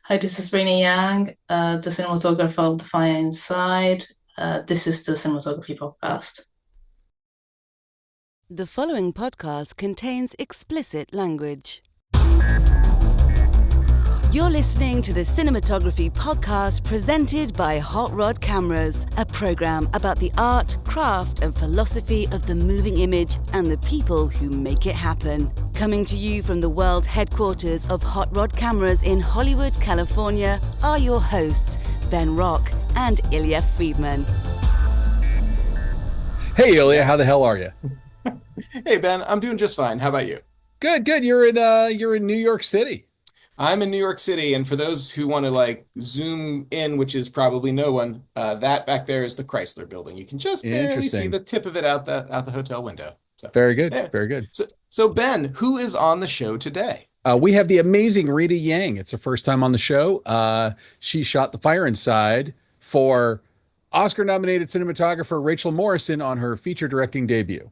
Hi, this is Rina Yang, the cinematographer of The Fire Inside. This is the Cinematography podcast. The following podcast contains explicit language. You're listening to the Cinematography podcast presented by Hot Rod Cameras, a program about the art, craft, and philosophy of the moving image and the people who make it happen. Coming to you from the world headquarters of Hot Rod Cameras in Hollywood, California, are your hosts, Ben Rock and Ilya Friedman. Hey, Ilya, how the hell are you? Hey Ben, I'm doing just fine. How about you? Good, good. You're in New York City. I'm in New York City, and for those who want to like zoom in, which is probably no one, that back there is the Chrysler Building. You can just barely see the Interesting. tip of it out the hotel window. So, Very good, yeah. very good. So Ben, who is on the show today? We have the amazing Rita Yang. It's her first time on the show. She shot The Fire Inside for Oscar-nominated cinematographer Rachel Morrison on her feature directing debut.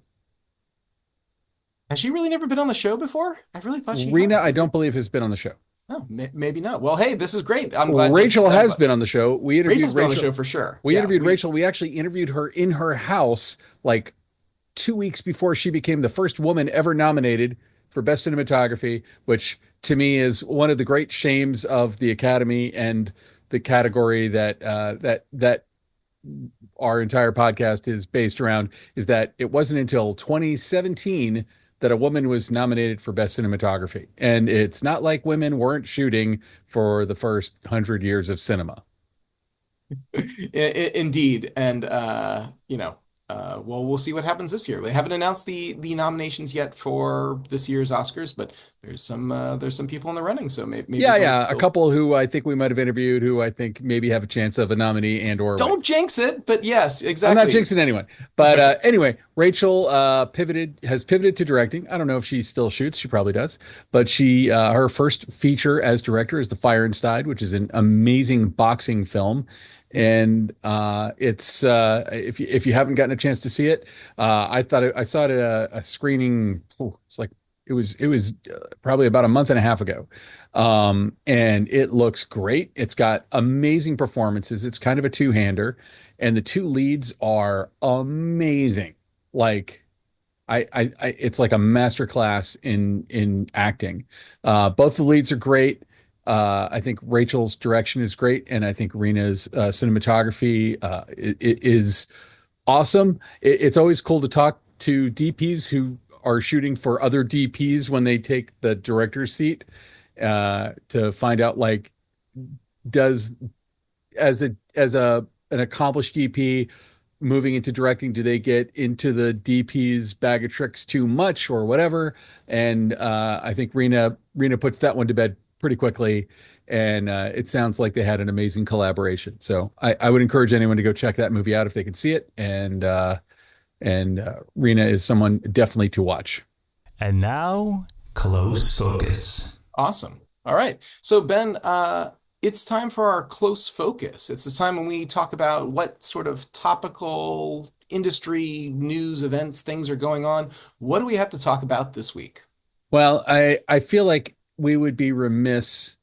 Has she really never been on the show before? I really thought she Rita, had. I don't believe has been on the show. No, maybe not. Well, hey, this is great. I'm glad Rachel I'm has glad. been on the show. We interviewed Rachel's been on the Rachel. show for sure. We Yeah, interviewed Rachel. We actually interviewed her in her house like 2 weeks before she became the first woman ever nominated for Best Cinematography, which to me is one of the great shames of the Academy and the category that our entire podcast is based around, is that it wasn't until 2017 that a woman was nominated for Best Cinematography. And it's not like women weren't shooting for the first 100 years of cinema. Indeed, and well, we'll see what happens this year. They haven't announced the nominations yet for this year's Oscars, but there's some people in the running, so maybe Yeah, they'll, yeah. A they'll couple who I think we might have interviewed who I think maybe have a chance of a nominee and or win. don't jinx it. But yes, I'm not exactly. jinxing anyone. But anyway, Rachel has pivoted to directing. I don't know if she still shoots. She probably does. But her first feature as director is The Fire Inside, which is an amazing boxing film. And it's if you haven't gotten a chance to see it, I saw it at a screening. It's like it was probably about a month and a half ago. And it looks great. It's got amazing performances. It's kind of a two-hander, and the two leads are amazing. Like it's like a master class in acting. Both the leads are great. I think Rachel's direction is great, and I think Rena's cinematography is awesome. It's always cool to talk to DPs who are shooting for other DPs when they take the director's seat, to find out, like, does as a an accomplished DP moving into directing, do they get into the DP's bag of tricks too much or whatever? And I think Rina puts that one to bed pretty quickly. And it sounds like they had an amazing collaboration. So I would encourage anyone to go check that movie out if they can see it. And Rina is someone definitely to watch. And now, close focus. Awesome. All right. So Ben, it's time for our close focus. It's the time when we talk about what sort of topical industry news, events, things are going on. What do we have to talk about this week? Well, I feel like we would be remiss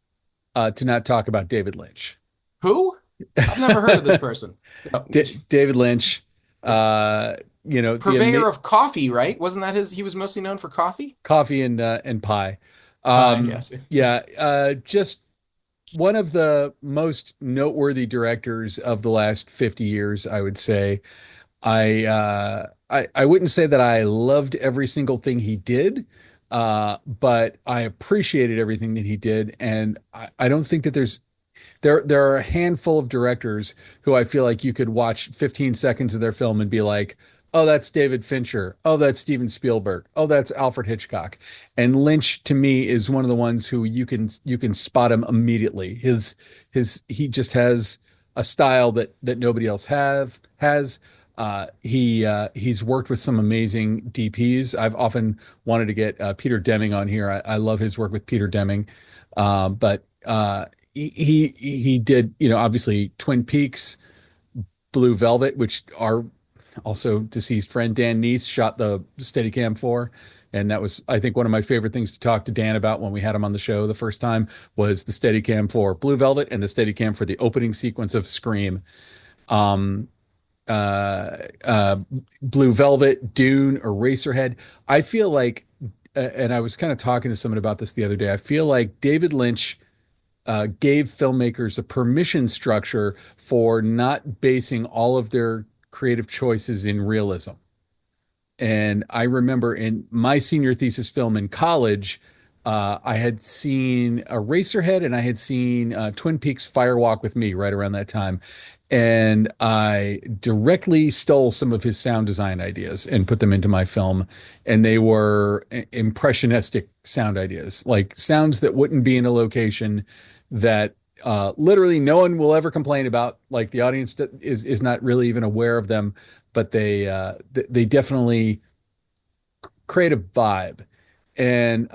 to not talk about David Lynch. Who? I've never heard of this person. David Lynch, uh, Purveyor of coffee, right? Wasn't that his? He was mostly known for coffee. coffee and pie. Yes. Yeah, just one of the most noteworthy directors of the last 50 years, I would say. I wouldn't say that I loved every single thing he did, but I appreciated everything that he did, and I don't think that there are a handful of directors who I feel like you could watch 15 seconds of their film and be like, oh, that's David Fincher. Oh, that's Steven Spielberg. Oh, that's Alfred Hitchcock. And Lynch to me is one of the ones who you can spot him immediately. He just has a style that nobody else has. He's worked with some amazing DPs. I've often wanted to get Peter Deming on here. I love his work with Peter Deming. But he did, obviously Twin Peaks, Blue Velvet, which our also deceased friend Dan Neese shot the Steadicam for. And that was, I think, one of my favorite things to talk to Dan about when we had him on the show the first time was the Steadicam for Blue Velvet and the Steadicam for the opening sequence of Scream. Um, uh, uh, Blue Velvet, Dune, Eraserhead. I feel like, and I was kind of talking to someone about this the other day. I feel like David Lynch gave filmmakers a permission structure for not basing all of their creative choices in realism. And I remember in my senior thesis film in college, I had seen Eraserhead and I had seen Twin Peaks Fire Walk with Me right around that time. And I directly stole some of his sound design ideas and put them into my film. And they were impressionistic sound ideas, like sounds that wouldn't be in a location that literally no one will ever complain about. Like the audience is not really even aware of them, but they definitely create a vibe. And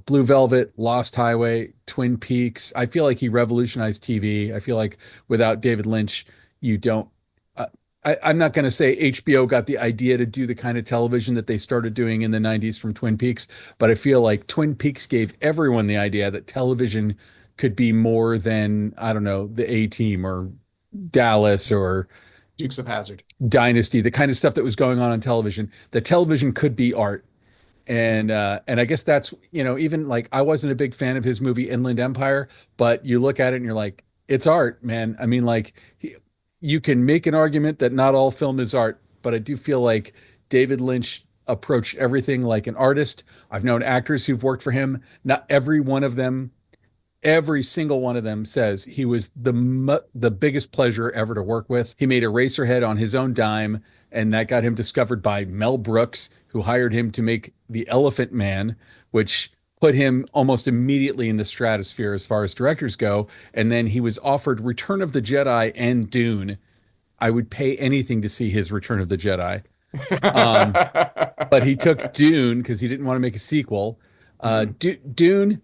Blue Velvet, Lost Highway, Twin Peaks. I feel like he revolutionized TV. I feel like without David Lynch, you don't. I'm not going to say HBO got the idea to do the kind of television that they started doing in the 90s from Twin Peaks, but I feel like Twin Peaks gave everyone the idea that television could be more than, I don't know, the A-Team or Dallas or Dukes of Hazzard. Dynasty, the kind of stuff that was going on television. That television could be art. And I guess that's, even like I wasn't a big fan of his movie Inland Empire, but you look at it and you're like, it's art, man. I mean, like you can make an argument that not all film is art, but I do feel like David Lynch approached everything like an artist. I've known actors who've worked for him. Not every one of them, every single one of them says he was the biggest pleasure ever to work with. He made Eraserhead on his own dime, and that got him discovered by Mel Brooks, who hired him to make The Elephant Man, which put him almost immediately in the stratosphere as far as directors go. And then he was offered Return of the Jedi and Dune. I would pay anything to see his Return of the Jedi. But he took Dune because he didn't want to make a sequel. Dune,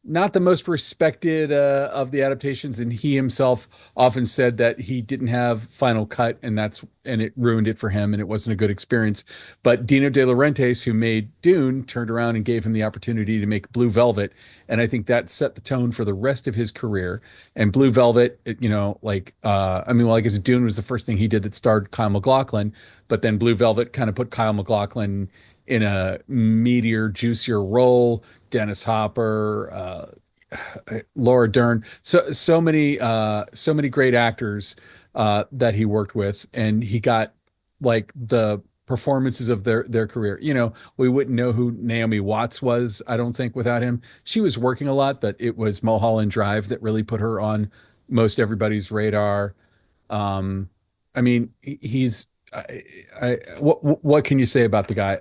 not the most respected of the adaptations, and he himself often said that he didn't have final cut, and it ruined it for him, and it wasn't a good experience. But Dino De Laurentiis, who made Dune, turned around and gave him the opportunity to make Blue Velvet, and I think that set the tone for the rest of his career. And Blue Velvet, I guess Dune was the first thing he did that starred Kyle MacLachlan, but then Blue Velvet kind of put Kyle MacLachlan in a meatier, juicier role. Dennis Hopper, Laura Dern, so many great actors that he worked with, and he got like the performances of their career. We wouldn't know who Naomi Watts was, I don't think, without him. She was working a lot, but it was Mulholland Drive that really put her on most everybody's radar. I mean, what can you say about the guy?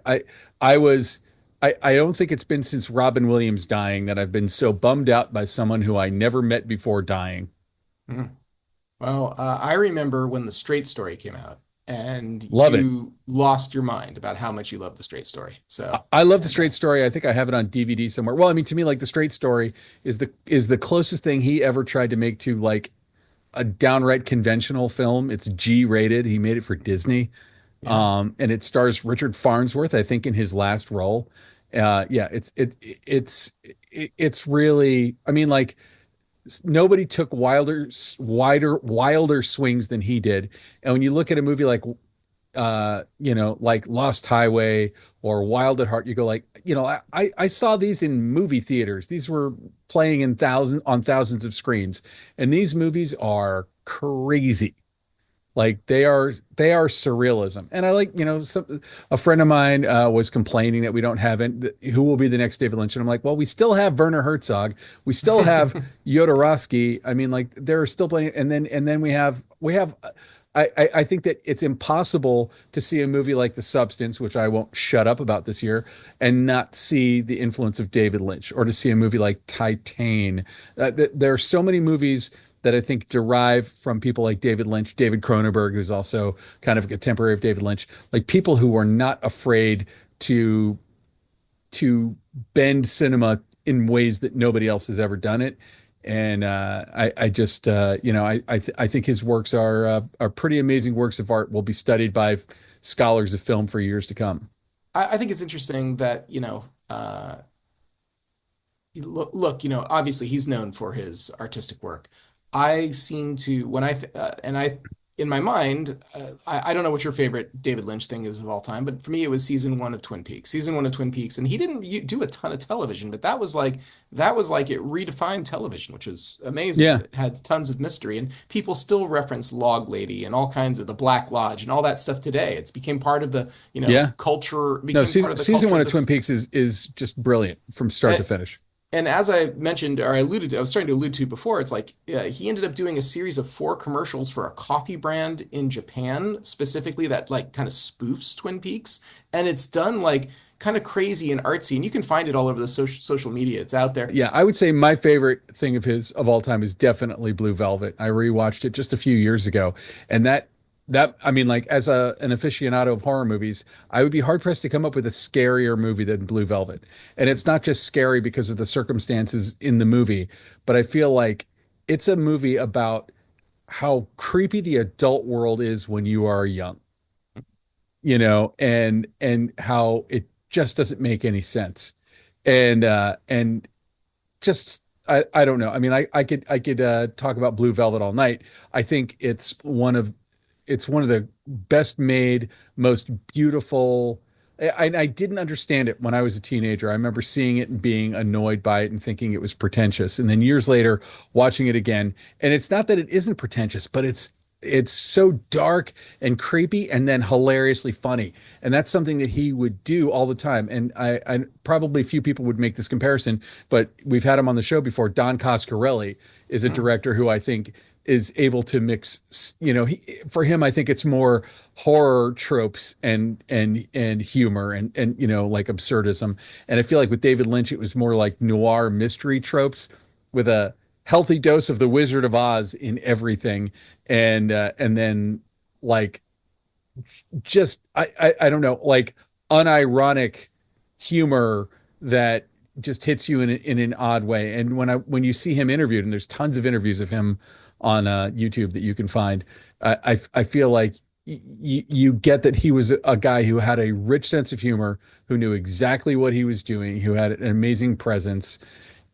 I don't think it's been since Robin Williams dying that I've been so bummed out by someone who I never met before dying. Mhm. Well, I remember when The Straight Story came out, and Love it. you lost your mind about how much you love The Straight Story. So I love The Straight Story. I think I have it on DVD somewhere. Well, I mean, to me, like The Straight Story is the closest thing he ever tried to make to like a downright conventional film. It's G-rated. He made it for Disney. yeah. And it stars Richard Farnsworth, I think, in his last role. It's really, I mean, like nobody took wilder swings than he did. And when you look at a movie like like Lost Highway or Wild at Heart, you go like, I saw these in movie theaters. These were playing in thousands of screens, and these movies are crazy. Like they are surrealism. And I like, a friend of mine was complaining that we don't have who will be the next David Lynch. And I'm like, well, we still have Werner Herzog. We still have Jodorowsky. I mean, like there are still plenty. And then we have, I think that it's impossible to see a movie like The Substance, which I won't shut up about this year, and not see the influence of David Lynch, or to see a movie like Titane. There are so many movies that I think derive from people like David Lynch, David Cronenberg, who's also kind of a contemporary of David Lynch, like people who were not afraid to bend cinema in ways that nobody else has ever done it. And I think his works are pretty amazing works of art. Will be studied by scholars of film for years to come. I think it's interesting that, look, obviously he's known for his artistic work. I seem to, when I, and I, in my mind, I don't know what your favorite David Lynch thing is of all time, but for me, it was season one of Twin Peaks, and he didn't do a ton of television, but that was like it redefined television, which was amazing. Yeah. It had tons of mystery, and people still reference Log Lady and all kinds of the Black Lodge and all that stuff today. It's became part of the, Yeah. culture, No, became part of the season culture one of of Twin Peaks is just brilliant from start to finish. And as I mentioned, or I alluded to, I was starting to allude to before, it's like he ended up doing a series of 4 commercials for a coffee brand in Japan, specifically that like kind of spoofs Twin Peaks. And it's done like kind of crazy and artsy. And you can find it all over the social media. It's out there. Yeah, I would say my favorite thing of his of all time is definitely Blue Velvet. I rewatched it just a few years ago. And that I mean, like as an aficionado of horror movies, I would be hard pressed to come up with a scarier movie than Blue Velvet. And it's not just scary because of the circumstances in the movie, but I feel like it's a movie about how creepy the adult world is when you are young, and how it just doesn't make any sense. And just I don't know. I mean, I could talk about Blue Velvet all night. I think it's one of the best made, most beautiful. I didn't understand it when I was a teenager. I remember seeing it and being annoyed by it and thinking it was pretentious. And then years later, watching it again, and it's not that it isn't pretentious, but it's so dark and creepy and then hilariously funny. And that's something that he would do all the time. And I probably few people would make this comparison, but we've had him on the show before. Don Coscarelli is a director who I think is able to mix, for him, I think it's more horror tropes and humor and like absurdism. And I feel like with David Lynch, it was more like noir mystery tropes with a healthy dose of the Wizard of Oz in everything. And then like, just, I don't know, like unironic humor that just hits you in an odd way. And when you see him interviewed, and there's tons of interviews of him on YouTube that you can find, I feel like you get that he was a guy who had a rich sense of humor, who knew exactly what he was doing, who had an amazing presence.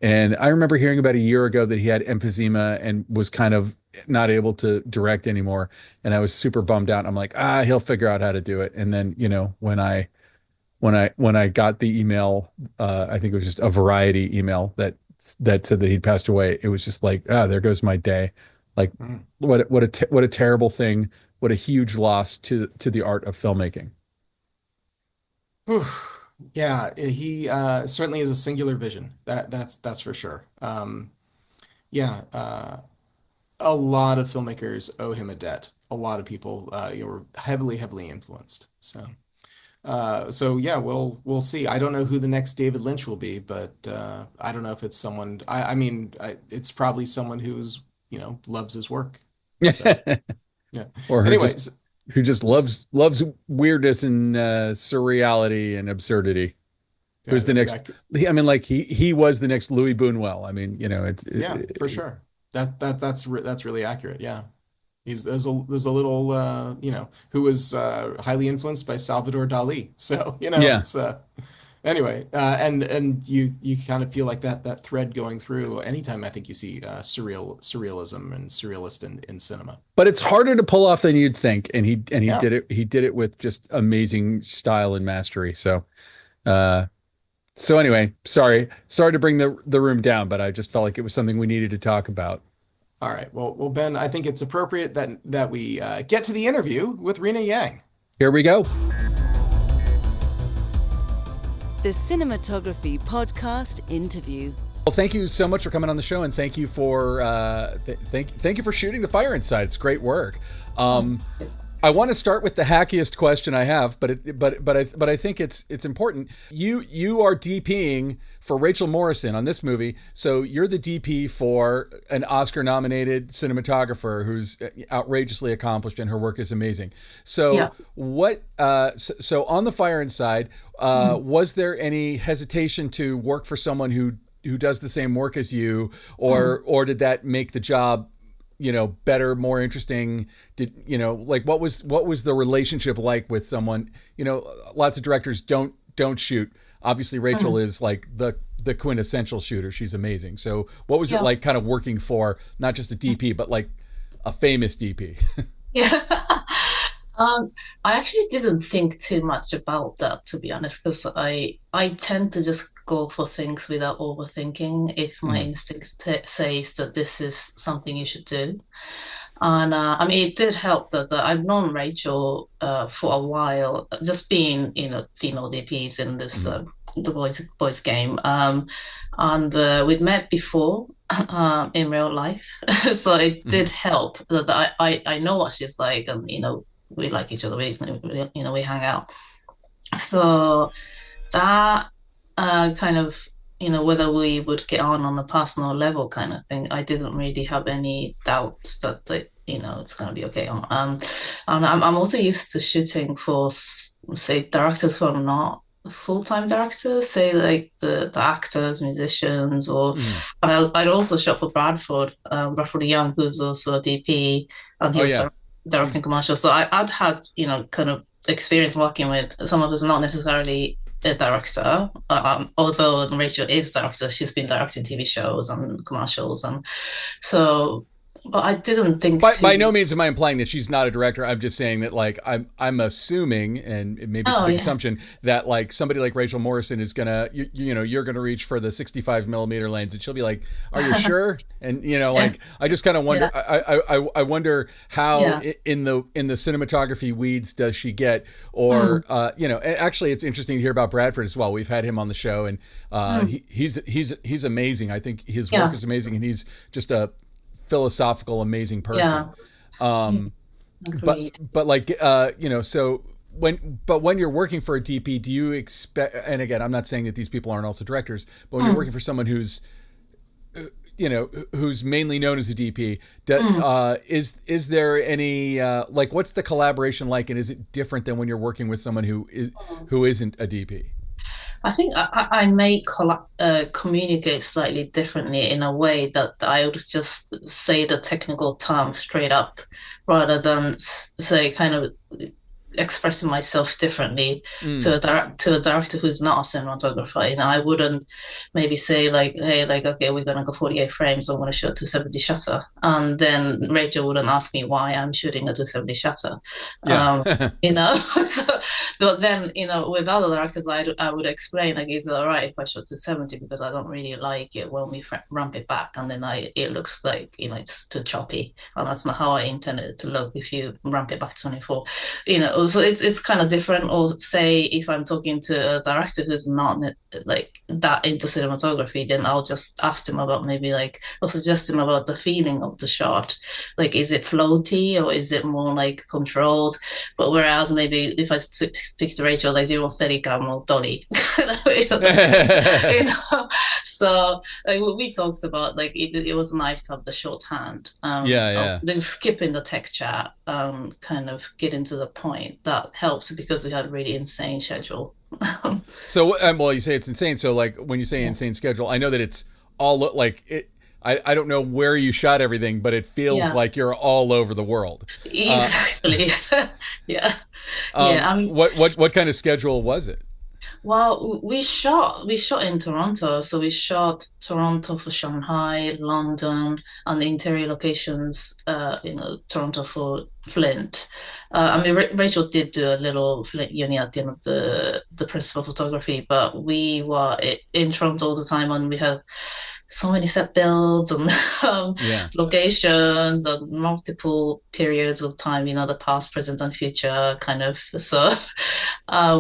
And I remember hearing about a year ago that he had emphysema and was kind of not able to direct anymore. And I was super bummed out. I'm like, he'll figure out how to do it. And then, when I got the email, I think it was just a Variety email that said that he'd passed away. It was just like, there goes my day. Like, what a terrible thing. What a huge loss to the art of filmmaking. Oof. Yeah, he certainly is a singular vision. That's for sure. Yeah, a lot of filmmakers owe him a debt. A lot of people were heavily influenced. So yeah, we'll see. I don't know who the next David Lynch will be, but I don't know if it's someone. I mean, it's probably someone who's loves his work. So, yeah. Or Anyways, who just loves weirdness and surreality and absurdity. Who's the next? I mean, like he was the next Louis Buñuel. I mean, for sure. That's really accurate. Yeah. There's a little who was highly influenced by Salvador Dali. So Yeah. it's anyway, and you kind of feel like that thread going through anytime I think you see surrealism and surrealist in cinema. But it's harder to pull off than you'd think, and he Yeah. did it. He did it with just amazing style and mastery. So anyway, sorry to bring the room down, but I just felt like it was something we needed to talk about. All right. Well, Ben, I think it's appropriate that we get to the interview with Rina Yang. Here we go. The Cinematography Podcast Interview. Well, thank you so much for coming on the show, and thank you for thank you for shooting The Fire Inside. It's great work. I want to start with the hackiest question I have, but I think it's important. You are DPing for Rachel Morrison on this movie, so you're the DP for an Oscar-nominated cinematographer who's outrageously accomplished, and her work is amazing. So Yeah. so on The Fire Inside, was there any hesitation to work for someone who does the same work as you, or did that make the job better, more interesting? Did like what was the relationship like with someone? Lots of directors don't shoot. Obviously, Rachel is like the quintessential shooter. She's amazing. So what was it like kind of working for not just a DP, but like a famous DP? Yeah. I actually didn't think too much about that, to be honest, because I tend to just go for things without overthinking if my instinct says that this is something you should do. And I mean, it did help that I've known Rachel for a while, just being, female DPs in this the boys game. And we'd met before in real life, so it did help that I know what she's like, and we like each other. We hang out. So that kind of whether we would get on a personal level kind of thing, I didn't really have any doubts that it's going to be okay. And I'm also used to shooting for say directors who are not full-time directors, say like the actors, musicians, or I'd also shot for Bradford Young, who's also a DP, and he was directing commercials. So I'd had kind of experience working with someone who's not necessarily a director, although Rachel is a director. She's been directing TV shows and commercials, and so. But I didn't think. By no means am I implying that she's not a director. I'm just saying that like I'm assuming, and maybe it's a big assumption, that like somebody like Rachel Morrison is gonna you're gonna reach for the 65 millimeter lens, and she'll be like, "Are you sure?" And like I just kind of wonder. I wonder how in the cinematography weeds does she get, or actually it's interesting to hear about Bradford as well. We've had him on the show, and he's amazing. I think his work is amazing, and he's just a philosophical, amazing person. But like so when you're working for a DP, do you expect, and again, I'm not saying that these people aren't also directors, but when you're working for someone who's who's mainly known as a DP, is there any like what's the collaboration like, and is it different than when you're working with someone who isn't a DP? I think I may communicate slightly differently in a way that I would just say the technical term straight up rather than say kind of expressing myself differently to a director who's not a cinematographer. I wouldn't maybe say like, hey, like, okay, we're gonna go 48 frames, I'm gonna shoot 270 shutter, and then Rachel wouldn't ask me why I'm shooting a 270 shutter. But then with other directors, I would explain, like, is it all right if I shoot 270 because I don't really like it when we ramp it back, and then it looks like it's too choppy, and that's not how I intended it to look if you ramp it back to 24. So it's kind of different. Or say if I'm talking to a director who's not like that into cinematography, then I'll just ask them about maybe like, or suggest them about the feeling of the shot. Like, is it floaty or is it more like controlled? But whereas maybe if I speak to Rachel, like, do you want steady cam or dolly? So like we talked about, like, it was nice to have the shorthand. Just skipping the tech chat, kind of get into the point. That helped because we had a really insane schedule. So well, you say it's insane. So like when you say insane schedule, I know that it's all like it. I don't know where you shot everything, but it feels like you're all over the world. Exactly. What kind of schedule was it? Well, we shot in Toronto, so we shot Toronto for Shanghai, London, and the interior locations. Toronto for Flint. I mean, Rachel did do a little Flint uni at the end of the principal photography, but we were in Toronto all the time, and we had so many set builds and locations and multiple periods of time. The past, present, and future kind of. So,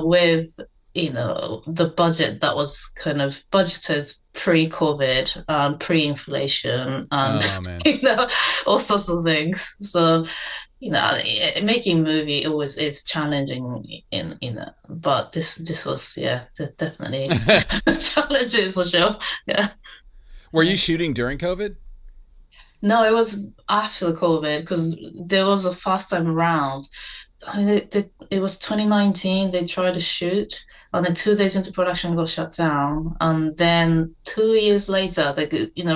with the budget that was kind of budgeted pre-COVID and pre-inflation and all sorts of things. So making a movie always is challenging but this was definitely challenging for sure. Were you shooting during COVID? No, it was after COVID, because there was a first time around. it was 2019. They tried to shoot, and then 2 days into production got shut down. And then 2 years later,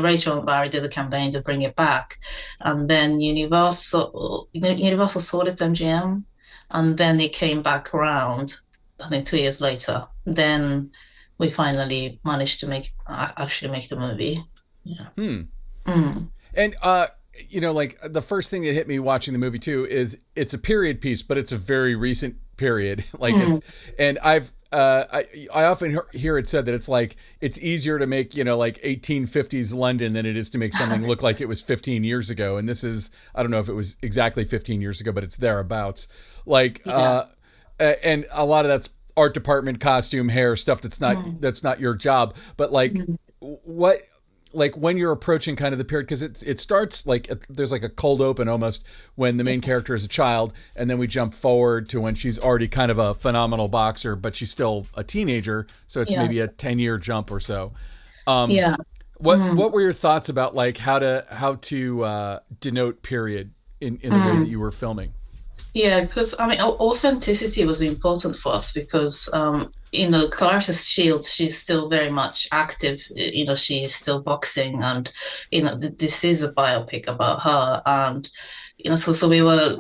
Rachel and Barry did a campaign to bring it back, and then Universal sold it to MGM, and then it came back around. I think 2 years later, then we finally managed to actually make the movie. Yeah. Mm. And like the first thing that hit me watching the movie too is it's a period piece, but it's a very recent period. Like and I often hear it said that it's easier to make, like 1850s London than it is to make something look like it was 15 years ago. And this is, I don't know if it was exactly 15 years ago, but it's thereabouts. And a lot of that's art department, costume, hair, stuff that's not your job. But what, when you're approaching kind of the period, because it starts there's like a cold open almost when the main character is a child, and then we jump forward to when she's already kind of a phenomenal boxer, but she's still a teenager, so it's maybe a 10-year jump or so. What were your thoughts about how to denote period in the way that you were filming? Yeah, because I mean, authenticity was important for us because, Claressa Shields, she's still very much active. She's still boxing, and this is a biopic about her, and so we were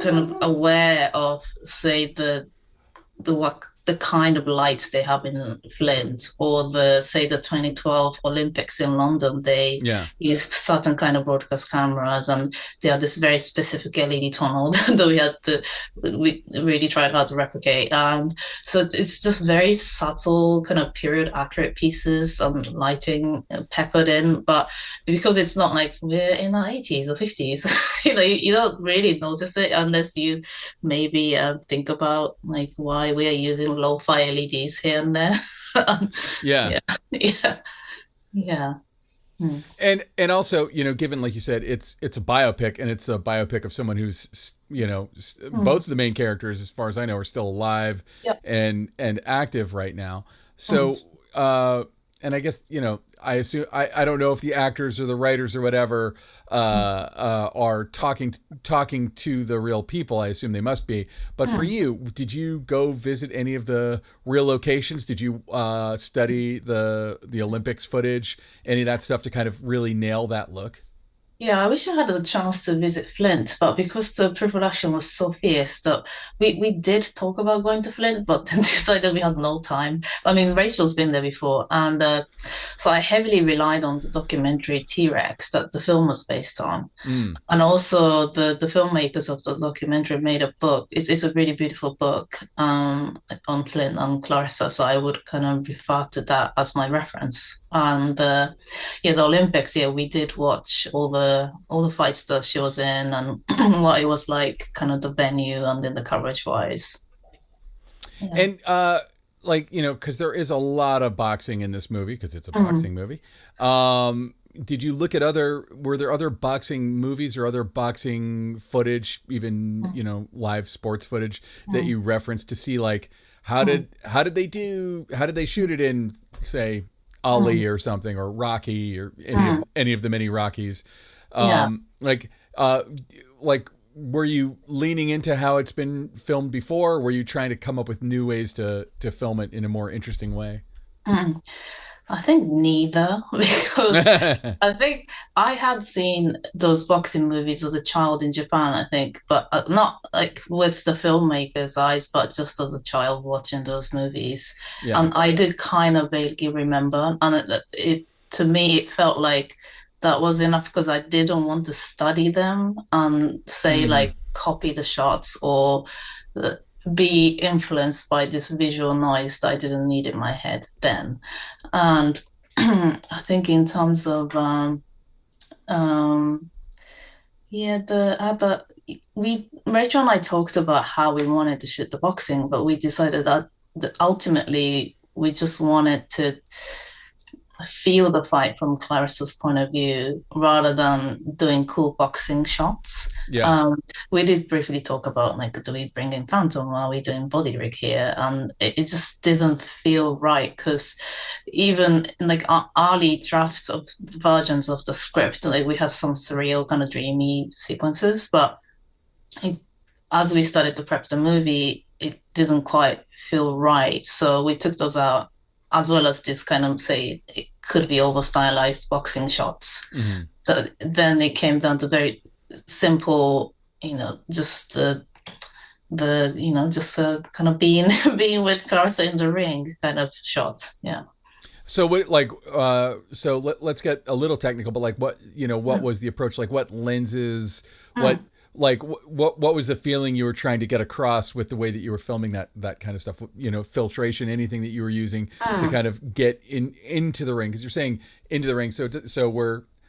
kind of aware of, say, the kind of lights they have in Flint, or the 2012 Olympics in London. They used certain kind of broadcast cameras, and they had this very specific LED tunnel that we really tried hard to replicate. And so it's just very subtle, kind of period accurate pieces and lighting peppered in. But because it's not like we're in the 80s or 50s, you don't really notice it unless you maybe think about why we are using lo-fi LEDs here and there. Yeah. Hmm. And also, given, like you said, it's a biopic, and it's a biopic of someone who's, both of the main characters, as far as I know, are still alive and active right now. So, and I guess, I assume, I don't know if the actors or the writers or whatever are talking to the real people. I assume they must be. But for you, did you go visit any of the real locations? Did you study the Olympics footage, any of that stuff to kind of really nail that look? Yeah, I wish I had a chance to visit Flint, but because the pre-production was so fierce that we did talk about going to Flint, but then decided we had no time. I mean, Rachel's been there before, and so I heavily relied on the documentary T-Rex that the film was based on. And also the filmmakers of the documentary made a book. It's a really beautiful book on Flint and Claressa, so I would kind of refer to that as my reference. And the Olympics, we did watch all the fights that she was in, and what it was like, kind of the venue, and then the coverage wise. And because there is a lot of boxing in this movie, because it's a boxing movie. Did you look at were there other boxing movies or other boxing footage, even live sports footage that you referenced to see how did they shoot it in, say, Ali or something, or Rocky, or any of the many Rockies? Were you leaning into how it's been filmed before? Or were you trying to come up with new ways to film it in a more interesting way? I think neither, because I think I had seen those boxing movies as a child in Japan, I think, but not with the filmmaker's eyes, but just as a child watching those movies. And I did kind of vaguely remember, and to me, it felt like that was enough, because I didn't want to study them and say copy the shots or be influenced by this visual noise that I didn't need in my head then. And I think in terms of Rachel and I talked about how we wanted to shoot the boxing, but we decided that ultimately we just wanted to feel the fight from Claressa's point of view rather than doing cool boxing shots. We did briefly talk about do we bring in Phantom, are we doing body rig here, and it just didn't feel right, because even early drafts of versions of the script, we had some surreal kind of dreamy sequences, but as we started to prep the movie, it didn't quite feel right. So we took those out, as well as this kind of say it could be over stylized boxing shots. Mm-hmm. So then it came down to very simple, just just kind of being being with Claressa in the ring kind of shots. Yeah. So what, like, let's get a little technical, but like, what was the approach? Like, what lenses, what was the feeling you were trying to get across with the way that you were filming that kind of stuff? Filtration, anything that you were using to kind of get into the ring, because you're saying into the ring.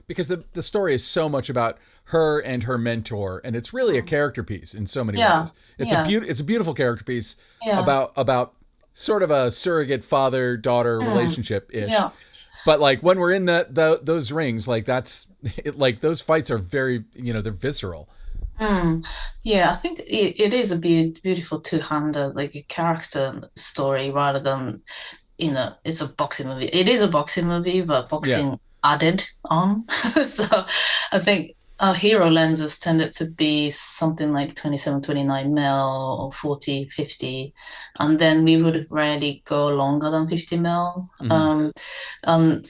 Because the story is so much about her and her mentor, and it's really a character piece in so many ways. It's a beautiful character piece about sort of a surrogate father-daughter relationship ish. Yeah. But like when we're in those rings, like that's like those fights are very, they're visceral. Yeah, I think it is a beautiful two-hander, like a character story rather than, it's a boxing movie. It is a boxing movie, but boxing added on. So I think our hero lenses tended to be something like 27, 29 mil or 40, 50. And then we would rarely go longer than 50 mil. And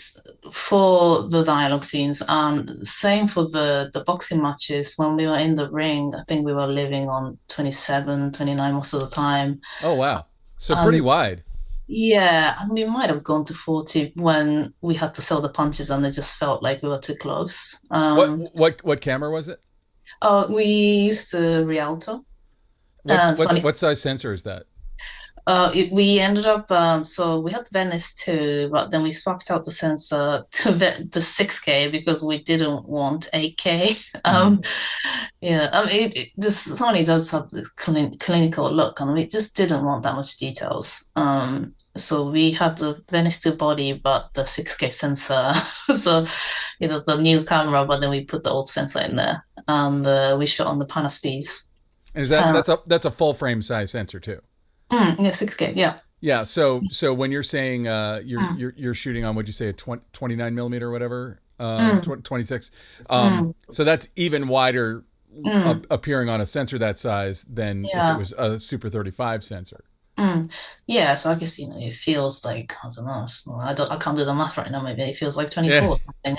for the dialogue scenes, same for the boxing matches. When we were in the ring, I think we were living on 27, 29 most of the time. Oh, wow. So pretty wide. Yeah, and we might have gone to 40 when we had to sell the punches and it just felt like we were too close. What camera was it? We used the Rialto. What size sensor is that? We ended up, so we had Venice too, but then we swapped out the sensor to the 6K because we didn't want 8K. Yeah, I mean, the Sony does have this clinical look, and we just didn't want that much details. So we had the Venice 2 body, but the 6K sensor. So, the new camera, but then we put the old sensor in there, and we shot on the Panaspeeds. And is that's a full frame size sensor too? Yeah, 6K, yeah. Yeah, so when you're saying you're shooting on, what'd you say, a 29 millimeter or whatever, 26, so that's even wider appearing on a sensor that size than if it was a Super 35 sensor. Yeah, so I guess it feels like, I don't know, I can't do the math right now. Maybe it feels like 24 or something.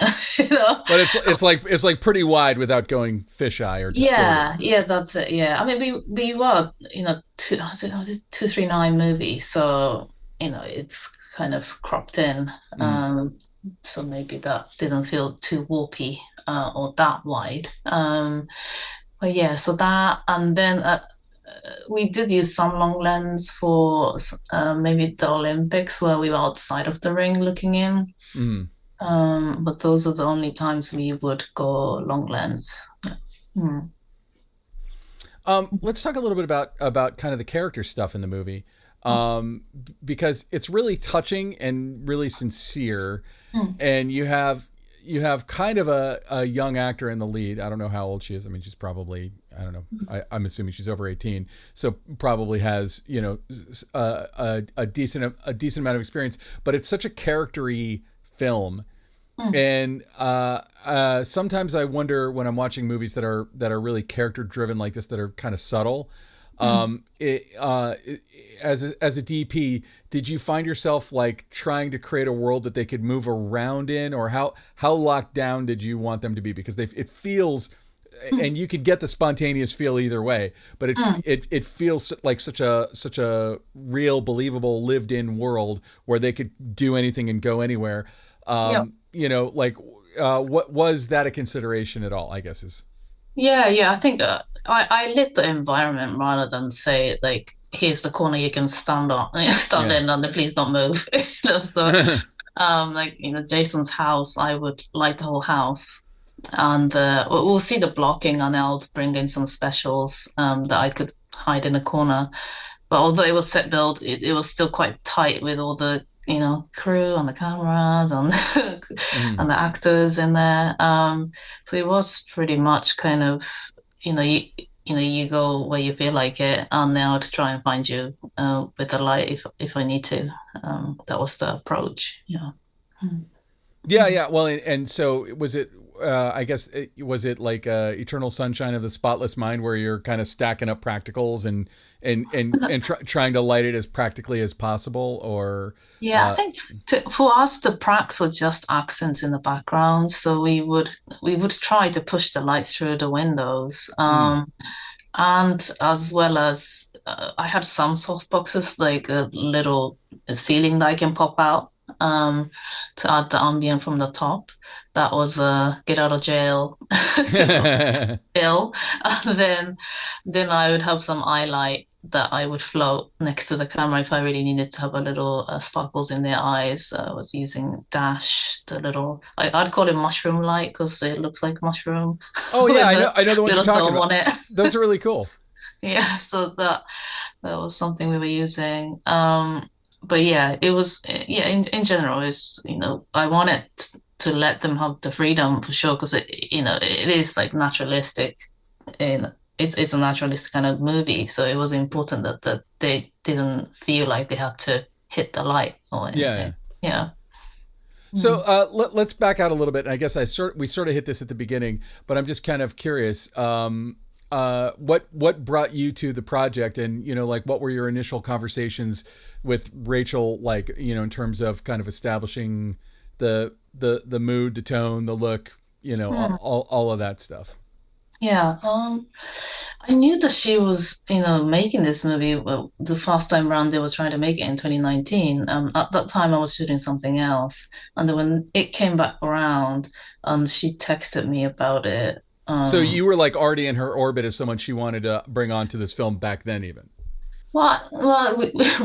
But it's like pretty wide without going fisheye or distorted. Yeah, that's it. Yeah, I mean we were 239 movie, so it's kind of cropped in. So maybe that didn't feel too warpy or that wide. But yeah, so that, and then we did use some long lens for maybe the Olympics where we were outside of the ring looking in. But those are the only times we would go long lens. Let's talk a little bit about kind of the character stuff in the movie, because it's really touching and really sincere, and you have kind of a young actor in the lead. I don't know how old she is. I mean, she's probably, I don't know. I'm assuming she's over 18, so probably has a decent amount of experience. But it's such a character-y film, and sometimes I wonder when I'm watching movies that are really character-driven like this, that are kind of subtle. As a DP, did you find yourself like trying to create a world that they could move around in, or how locked down did you want them to be? Because it feels, and you could get the spontaneous feel either way, but it feels like such a real, believable, lived in world where they could do anything and go anywhere. What was that a consideration at all, I guess is. Yeah. I think I lit the environment rather than say like, here's the corner you can stand in, and then please don't move. So Jason's house, I would light the whole house, and we'll see the blocking, and I'll bring in some specials that I could hide in a corner. But although it was set build, it was still quite tight with all the crew and the cameras and and the actors in there. So it was pretty much kind of, you go where you feel like it, and then I'll try and find you with the light if I need to. That was the approach. Yeah. Yeah. Well, and so was it? I guess was it like Eternal Sunshine of the Spotless Mind, where you're kind of stacking up practicals and trying to light it as practically as possible, or Yeah, I think for us the pracs were just accents in the background, so we would try to push the light through the windows, mm. and as well as I had some soft boxes like a little ceiling that I can pop out to add the ambient from the top. That was a get out of jail bill. And then I would have some eye light that I would float next to the camera if I really needed to have a little sparkles in their eyes. I was using Dash, the little I'd call it mushroom light because it looks like a mushroom Oh yeah, with I a know the ones you're little talking dome about. on it. Those are really cool. Yeah, so that was something we were using. But yeah, it was yeah, in general, it's I wanted to let them have the freedom for sure because it is like naturalistic and it's a naturalistic kind of movie. So it was important that they didn't feel like they had to hit the light or Yeah, yeah. anything. Yeah. So Mm. let's back out a little bit. And I guess we sort of hit this at the beginning, but I'm just kind of curious. What brought you to the project, and like what were your initial conversations with Rachel, like in terms of kind of establishing the mood, the tone, the look, Mm. all of that stuff. Yeah, I knew that she was, making this movie. Well, the first time around, they were trying to make it in 2019. At that time, I was shooting something else, and then when it came back around, she texted me about it. So you were like already in her orbit as someone she wanted to bring onto this film back then, even. Well,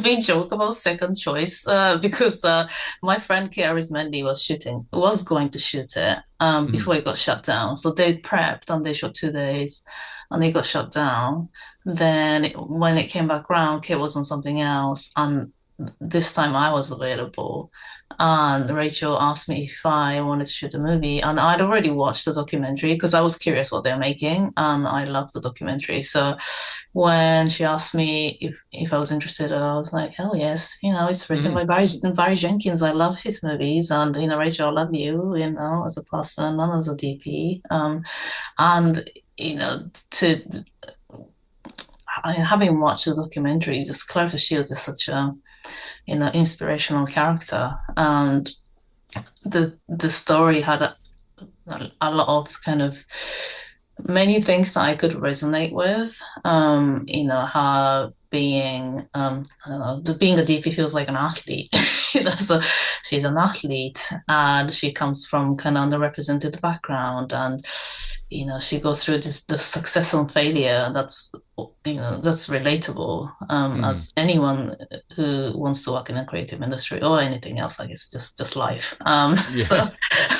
we joke about second choice because my friend Kiaris was going to shoot it Mhm. before it got shut down. So they prepped and they shot 2 days and they got shut down. Then when it came back around, Kit was on something else. And this time I was available. And Rachel asked me if I wanted to shoot a movie. And I'd already watched the documentary because I was curious what they're making. And I loved the documentary. So when she asked me if I was interested, I was like, hell yes. It's written Mhm. by Barry Jenkins. I love his movies. And, Rachel, I love you, as a person and as a DP. And, to having watched the documentary, just Claressa Shields is such a, inspirational character. And the story had a lot of kind of many things that I could resonate with. Her being, I don't know, being a DP feels like an athlete. So she's an athlete and she comes from kind of underrepresented background, and she goes through the success and failure. That's relatable Mhm. as anyone who wants to work in a creative industry or anything else. I guess just life. So Yeah.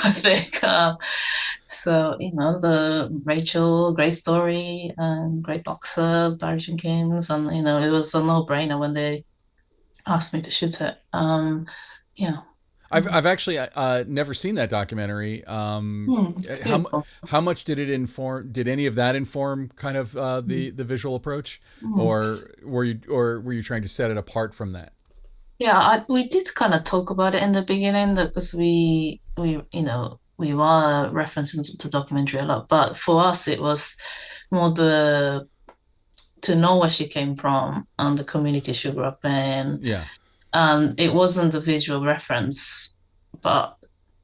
I think. So, the Rachel, great story, great boxer, Barry Jenkins, and, it was a no-brainer when they asked me to shoot it. Yeah. I've actually never seen that documentary. It's How beautiful. how much did it inform? Did any of that inform kind of Mm. the visual approach, Mm. or were you trying to set it apart from that? Yeah, we did kind of talk about it in the beginning because we were referencing the documentary a lot, but for us it was more the to know where she came from and the community she grew up in. Yeah. And it wasn't a visual reference, but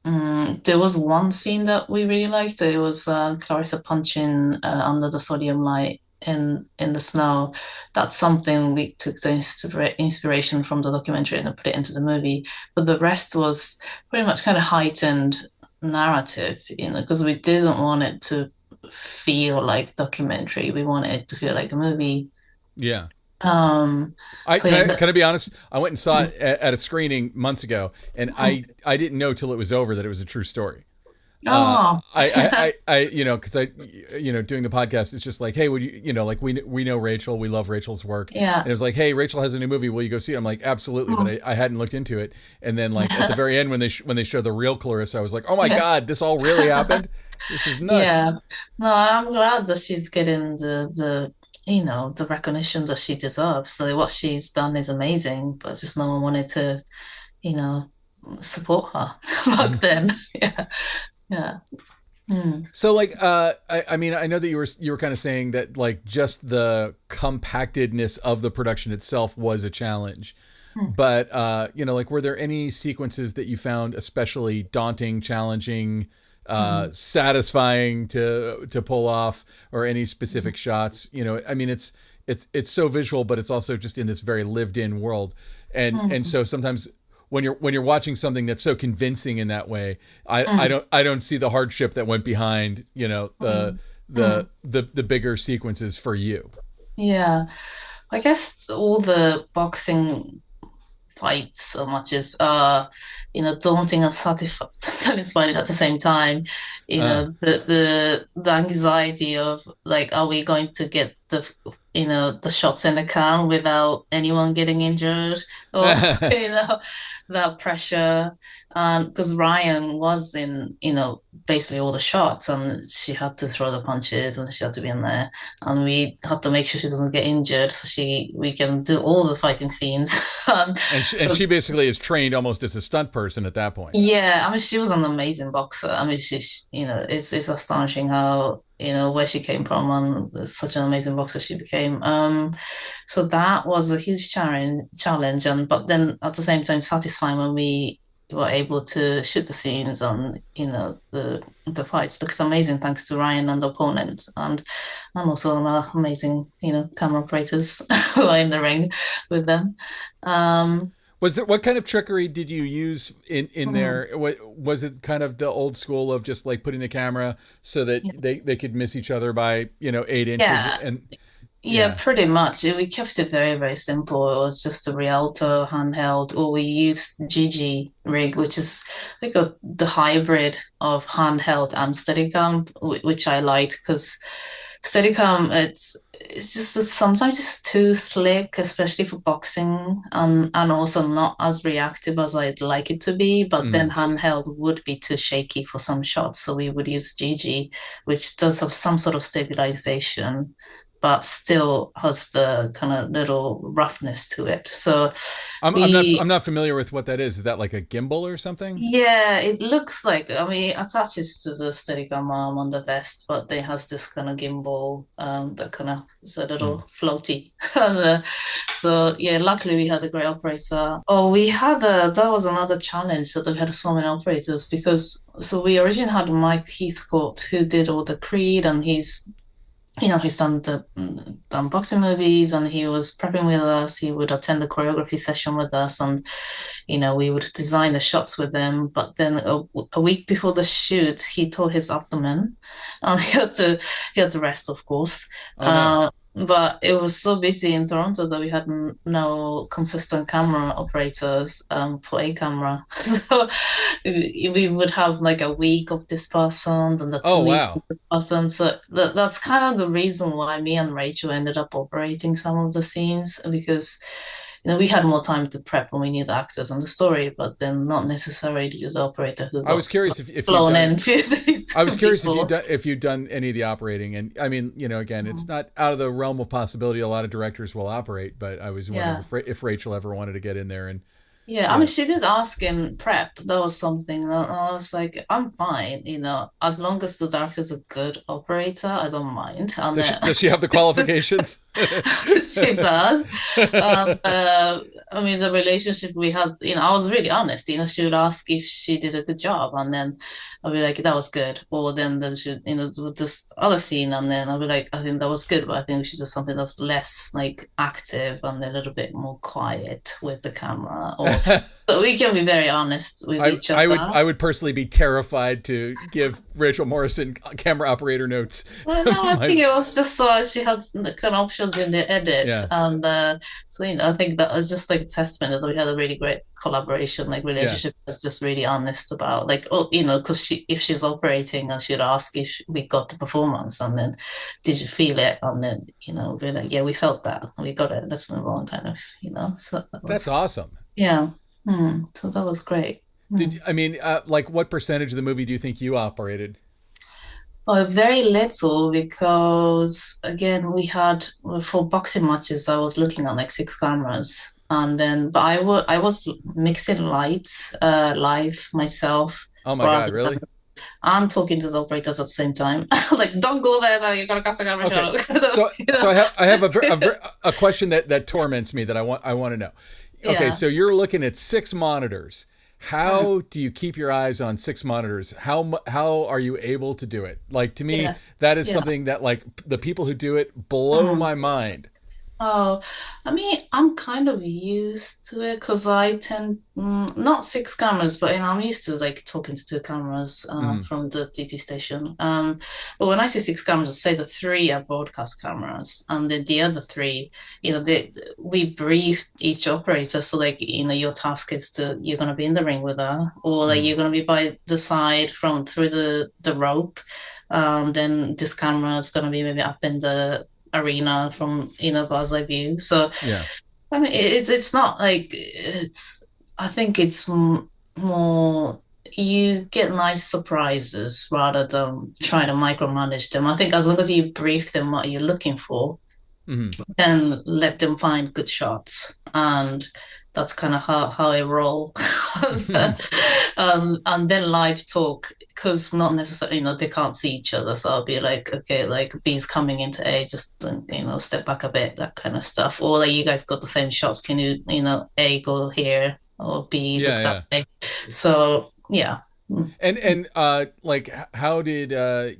there was one scene that we really liked. It was Clarissa punching under the sodium light in the snow. That's something we took the inspiration from the documentary and put it into the movie. But the rest was pretty much kind of heightened narrative, because we didn't want it to feel like documentary. We wanted it to feel like a movie. Yeah. Um, I so can, yeah, I can I be honest? I went and saw it at a screening months ago, and I didn't know till it was over that it was a true story. Uh, oh. because doing the podcast, it's just like, hey, would like we know Rachel, we love Rachel's work, Yeah. and it was like, hey, Rachel has a new movie, will you go see it? I'm like, absolutely, but I hadn't looked into it, and then like at the very end when they show the real Clarissa, I was like, oh my Yeah. god, this all really happened. This is nuts. Yeah. No, I'm glad that she's getting the recognition that she deserves. So what she's done is amazing, but just no one wanted to, you know, support her back then. Yeah. Yeah. Mm, So like I mean I know that you were kind of saying that like just the compactedness of the production itself was a challenge. mm, But you know, like were there any sequences that you found especially daunting, challenging, mm, satisfying to pull off, or any specific shots? You know, I mean it's so visual, but it's also just in this very lived in world. And mm, so sometimes when you're watching something that's so convincing in that way, mm, I don't see the hardship that went behind, you know, the mm, the mm. the bigger sequences for you. Yeah, I guess all the boxing fights so much as daunting and satisfying at the same time. Uh, The anxiety of like, are we going to get the shots in the can without anyone getting injured, or you know that pressure. Because Ryan was in basically all the shots, and she had to throw the punches, and she had to be in there, and we had to make sure she doesn't get injured, so we can do all the fighting scenes. and So she basically is trained almost as a stunt person at that point. yeah, I mean, she was an amazing boxer. I mean, it's astonishing how, where she came from, and such an amazing boxer she became. So that was a huge challenge, and but then at the same time satisfying when we were able to shoot the scenes, and the fights looked amazing thanks to Ryan and the opponent, and also amazing, camera operators who are in the ring with them. Um, Was there what kind of trickery did you use in mm, there? Was it kind of the old school of just like putting the camera so that they could miss each other by 8 inches yeah. and Yeah, yeah. pretty much. We kept it very, very simple. It was just a Rialto handheld, or we used GG rig, which is like the hybrid of handheld and Steadicam, which I liked because Steadicam, it's just sometimes it's too slick, especially for boxing, and also not as reactive as I'd like it to be. But then Mm. handheld would be too shaky for some shots, so we would use GG, which does have some sort of stabilization, but still has the kind of little roughness to it. So I'm we not familiar with what that is. Is that like a gimbal or something? yeah, it looks like, I mean, it attaches to the Steadicam arm on the vest, but it has this kind of gimbal that kind of is a Mm. little floaty. And, so yeah, luckily we had a great operator. Oh, that was another challenge that we had so many operators, because so we originally had Mike Heathcote who did all the Creed, and he's done done boxing movies, and he was prepping with us. He would attend the choreography session with us, and we would design the shots with him. But then a week before the shoot, he tore his abdomen, and he had to rest, of course. Oh no. But it was so busy in Toronto that we had no consistent camera operators for a camera. So we would have like a week of this person, and the Oh 2 weeks of wow. this person. So that's kind of the reason why me and Rachel ended up operating some of the scenes, because we had more time to prep when we knew the actors and the story, but then not necessarily the operator who I was got curious if you've flown done in a few days I was curious before. if you'd done any of the operating, and I mean, again, it's not out of the realm of possibility. A lot of directors will operate, but I was wondering Yeah. if Rachel ever wanted to get in there and Yeah, I mean, yeah. she did ask in prep. That was something. And I was like, I'm fine, as long as the director's a good operator, I don't mind. And Does she have the qualifications? she does. And I mean, the relationship we had, I was really honest. She would ask if she did a good job, and then I'd be like, that was good. Or then she, do this other scene, and then I'd be like, I think that was good, but I think we should do something that's less like active and a little bit more quiet with the camera. Or so we can be very honest with each other. I would personally be terrified to give Rachel Morrison camera operator notes. Well, no, I My think it was just so she had kind of options in the edit, yeah and so I think that was just like a testament that we had a really great collaboration, like yeah. relationship. Was just really honest about like, oh, because if she's operating, and she'd ask if we got the performance, and then did you feel it, and then we're like, yeah, we felt that, we got it. Let's move on, kind of, So that That's was awesome. yeah. So that was great. Did I mean like what percentage of the movie do you think you operated? Oh, very little, because again, we had for boxing matches, I was looking at like six cameras, and then but I was mixing lights live myself Oh my rather God, than really? and talking to the operators at the same time. Like, don't go there. No, you gotta cast the camera. Okay. So You know? so I have a question that torments me that I want to know. Okay, Yeah. so you're looking at 6 monitors. How do you keep your eyes on 6 monitors? How are you able to do it? Like, to me, Yeah. that is Yeah. something that, like, the people who do it blow Mhm. my mind. Oh, I mean, I'm kind of used to it because I tend not 6 cameras, but I'm used to like talking to 2 cameras Mhm. from the DP station. But when I say 6 cameras, I say the three are broadcast cameras, and then the other three, we brief each operator. So like, your task is you're gonna be in the ring with her, or like Mhm. you're gonna be by the side from through the rope. Then this camera is gonna be maybe up in the arena from bird's eye view. So Yeah. I mean, it's not like it's. I think it's more you get nice surprises rather than trying to micromanage them. I think as long as you brief them what you're looking for, Mhm. then let them find good shots, and that's kind of how I roll. And then live talk because not necessarily, they can't see each other. So I'll be like, okay, like B's coming into A, just step back a bit, that kind of stuff. Or like, you guys got the same shots. Can A go here or B look Yeah, that yeah. way? So yeah. And like, how did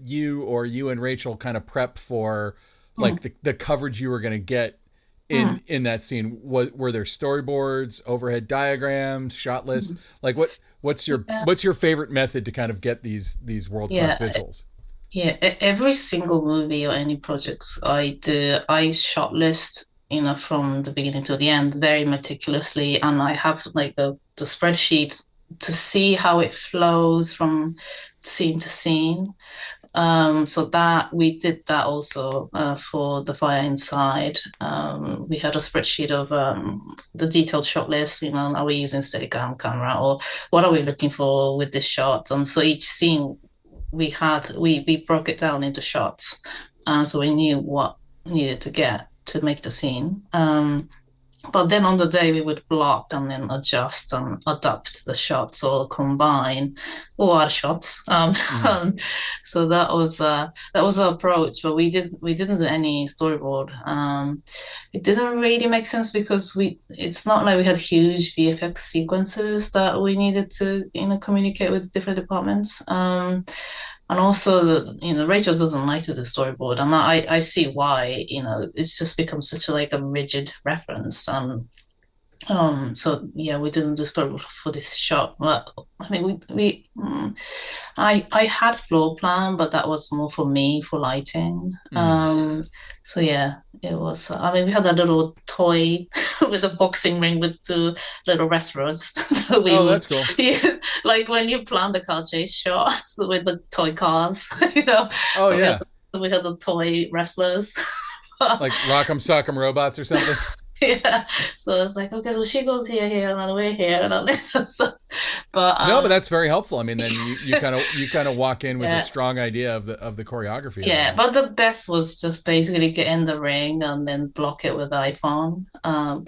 you and Rachel kind of prep for, like, Mm, the coverage you were going to get mm, in that scene? Were there storyboards, overhead diagrams, shot lists? mm. Like, Yeah, what's your favorite method to kind of get these world-class yeah. visuals? Yeah, every single movie or any projects I do, I shortlist, from the beginning to the end very meticulously, and I have like the spreadsheet to see how it flows from scene to scene. So that we did that also for the fire inside. We had a spreadsheet of the detailed shot list. Are we using Steadicam camera, or what are we looking for with this shot? And so each scene we broke it down into shots, so we knew what needed to get to make the scene. But then on the day we would block and then adjust and adapt the shots or combine or add shots. Mhm. So that was our approach, but we didn't do any storyboard. It didn't really make sense because it's not like we had huge VFX sequences that we needed to communicate with different departments. And also, Rachel doesn't like to do storyboard, and I see why. It's just become such a rigid reference. So yeah, we didn't do storyboard for this shot. But I mean, I had floor plan, but that was more for me for lighting. Mhm. So yeah, it was. I mean, we had a little toy with a boxing ring with 2 little wrestlers that we Oh, would that's cool. use, like when you plan the car chase shots with the toy cars. you know, Oh, we had yeah. we had the toy wrestlers. Like Rock'em Sock'em Robots or something. Yeah, so it's like, okay, so she goes here, and then we're here, and then but No, but that's very helpful. I mean, then you kind of walk in with a yeah, strong idea of the choreography of it yeah. all. But the best was just basically get in the ring and then block it with iPhone,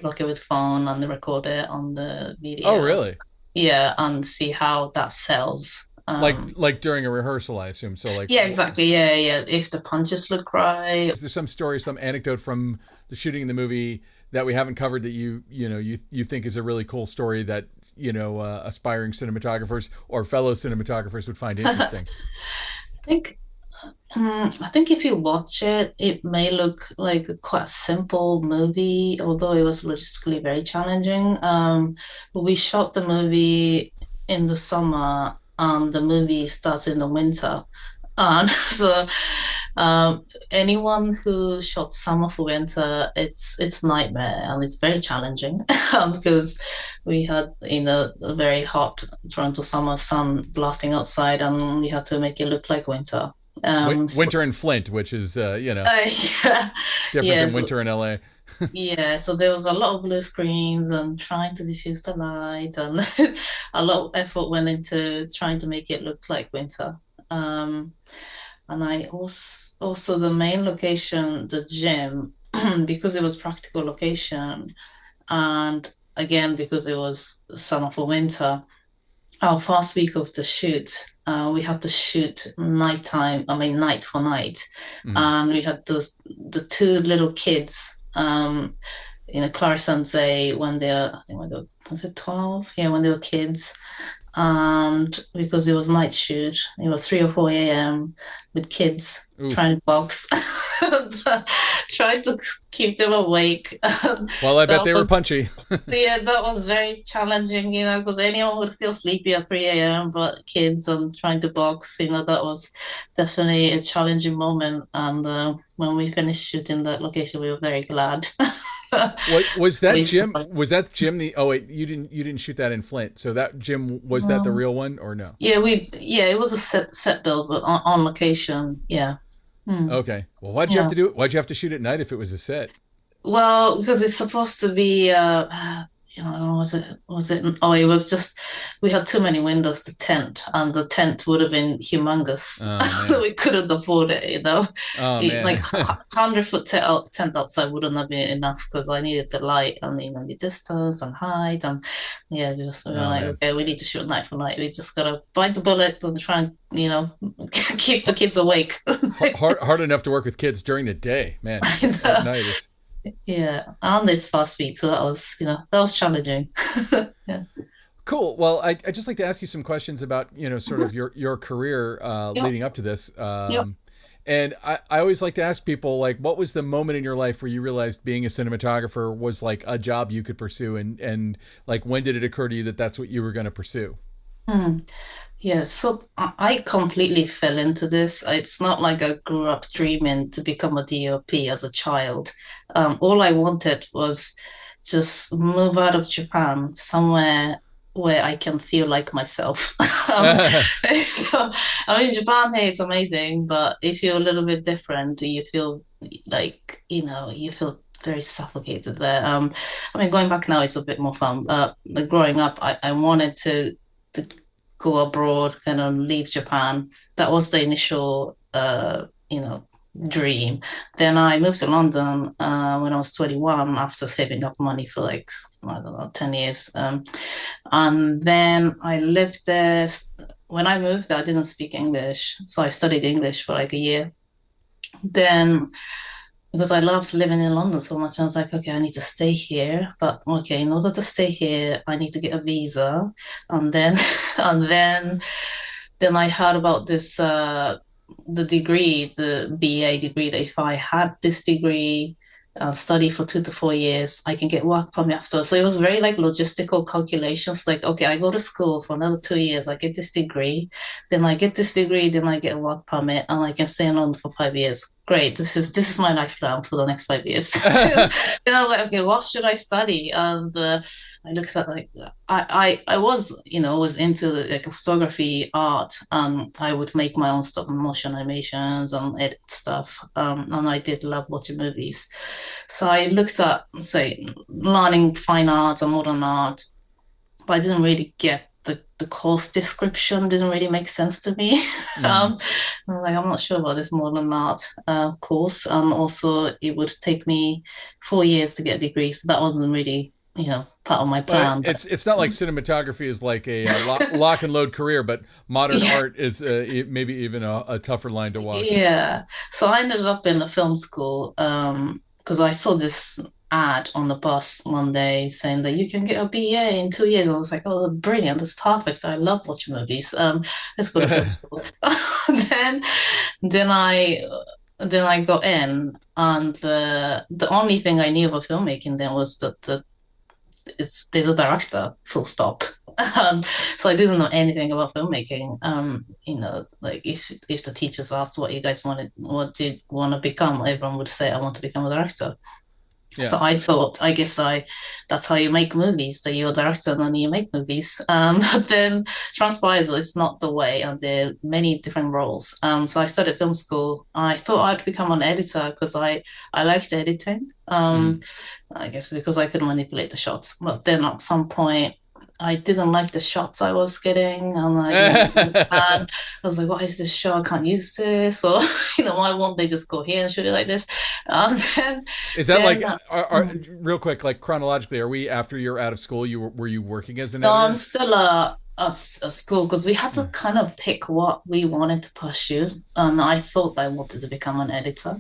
block it with phone, and then record it on the Oh, video. really? Yeah, and see how that sells. Like during a rehearsal, I assume. So, like, Yeah, exactly. Yeah, yeah. If the punches look right. is there some story, some anecdote from the shooting in the movie that we haven't covered that you think is a really cool story that aspiring cinematographers or fellow cinematographers would find I interesting? think I think if you watch it, it may look like a quite simple movie, although it was logistically very challenging. But we shot the movie in the summer, and the movie starts in the winter. And so, anyone who shot summer for winter, it's nightmare and it's very challenging because we had a very hot Toronto summer, sun blasting outside, and we had to make it look like winter. So Winter in Flint, which is yeah, different yeah, than so winter in LA. yeah, so there was a lot of blue screens and trying to diffuse the light, and a lot of effort went into trying to make it look like winter. Um, and I also the main location, the gym, because it was practical location, and again because it was summer for winter, our first week of the shoot, we had to shoot nighttime, I mean, night for night. Mhm. And we had the two little kids, Clarissa and Zay, when they're, I think when they were, was it 12? Yeah, when they were kids. And because it was night shoot, it was 3 or 4 a.m. with kids Oof. trying to box, trying to keep them awake. Well, I bet That they were was punchy. yeah, that was very challenging, because anyone would feel sleepy at 3 a.m., but kids and trying to box, that was definitely a challenging moment. And when we finished shooting that location, we were very glad. What was that, We Jim? survived. Was that Jim? The Oh wait, you didn't shoot that in Flint. So that Jim, was that the Um, real one or no? yeah, it was a set build, but on location, yeah. Hmm, Okay. Well, why'd you have yeah. to do it? Why'd you have to shoot at night if it was a set? Well, because it's supposed to be, was it? Oh, it was just we had too many windows to tent, and the tent would have been humongous. Oh man. We couldn't afford it. Oh Like man. 100 foot tent outside wouldn't have been enough because I needed the light and the distance and height and yeah, just we were Oh like, man. okay, we need to shoot night for night. We just gotta bite the bullet and try and keep the kids awake. Hard enough to work with kids during the day, man. I At know. night is Yeah, and it's fast week, so that was challenging. Yeah. cool. Well, I just like to ask you some questions about, sort of your career Yep. leading up to this. Yep. And I always like to ask people, like, what was the moment in your life where you realized being a cinematographer was like a job you could pursue, and like when did it occur to you that that's what you were going to pursue? Hmm. Yeah, so I completely fell into this. It's not like I grew up dreaming to become a DOP as a child. All I wanted was just move out of Japan somewhere where I can feel like myself. I mean, Japan here is amazing, but if you're a little bit different, you feel like, you feel very suffocated there. I mean, going back now is a bit more fun. But growing up, I wanted to go abroad, kind of leave Japan. That was the initial, dream. Then I moved to London when I was 21 after saving up money for like, I don't know, 10 years. And then I lived there. When I moved there, I didn't speak English. So I studied English for like a year. Then because I loved living in London so much. I was like, okay, I need to stay here. But okay, in order to stay here, I need to get a visa. And then and then I heard about this the degree, the BA degree, that if I had this degree, study for 2 to 4 years, I can get work permit after. So it was very like logistical calculations. Like, okay, I go to school for another 2 years, I get this degree, then I get this degree, then I get a work permit, and I can stay in London for 5 years. Great, this is my life plan for the next 5 years. Then I was like, okay, what should I study? And I looked at like I was into like photography, art, and I would make my own stop motion animations and edit stuff. And I did love watching movies. So I looked at, say, learning fine art and modern art, but I didn't really get the course description, didn't really make sense to me. Mm. I'm not sure about this modern art course. And also, it would take me 4 years to get a degree. So that wasn't really, part of my But plan. But it's not like cinematography is like a lock and load career, but modern yeah, art is maybe even a tougher line to walk. yeah. So I ended up in a film school because I saw this ad on the bus one day saying that you can get a BA in 2 years. I was like, oh, brilliant, that's perfect. I love watching movies. Let's go to film school. then then I then I got in, and the only thing I knew about filmmaking then was that there's a director, full stop. Um, so I didn't know anything about filmmaking. Like if the teachers asked what you guys wanted, what do you want to become, everyone would say, I want to become a director. Yeah. So I thought, I guess that's how you make movies. So you're a director and then you make movies. But then transpires it's not the way, and there are many different roles. So I studied film school. I thought I'd become an editor because I liked editing. Mhm. I guess because I could manipulate the shots. But then at some point, I didn't like the shots I was getting, and I didn't understand. I was like, "What is this shot? I can't use this." Or, why won't they just go here and shoot it like this? And then, Is that like, then real quick, like chronologically, are we after you're out of school? Were you working as an no, I'm editor? still a at school because we had to kind of pick what we wanted to pursue, and I thought I wanted to become an editor.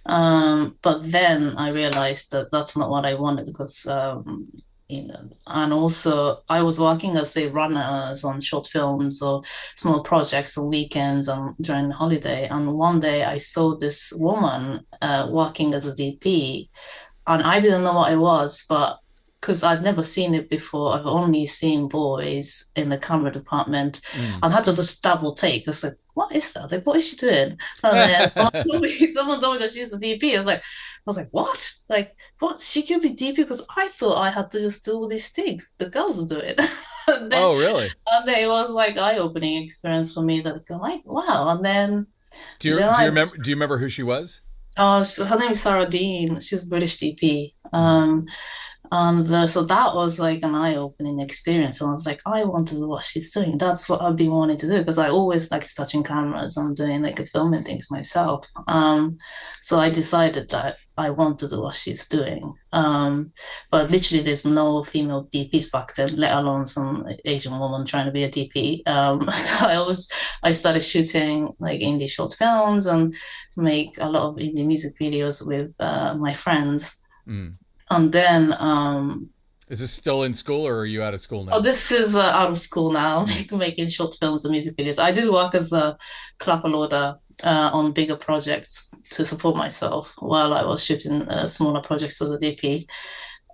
But then I realized that that's not what I wanted because and also I was working as a runner on short films or small projects on weekends and during the holiday. And one day I saw this woman working as a DP, and I didn't know what it was, but because I'd never seen it before, I've only seen boys in the camera department, and I had to just double take. I was like, "What is that? Like, what is she doing?" And then someone told me that she's a DP. I was like, "What? Like, what? She could be DP?" Because I thought I had to just do all these things the girls do it. and then, Oh, really? and then it was like eye-opening experience for me that like, wow. And then Do you I remember? Do you remember who she was? oh, so her name is Sarah Dean. She's British DP. And so that was like an eye-opening experience. And I was like, I want to do what she's doing. That's what I've been wanting to do because I always liked touching cameras and doing like filming things myself. So I decided that I want to do what she's doing. But literally, there's no female DPs back then, let alone some Asian woman trying to be a DP. So I started shooting like indie short films and make a lot of indie music videos with my friends. Mm. And then, Is this still in school or are you out of school now? oh, this is out of school now, making short films and music videos. I did work as a clapper loader on bigger projects to support myself while I was shooting smaller projects as a DP.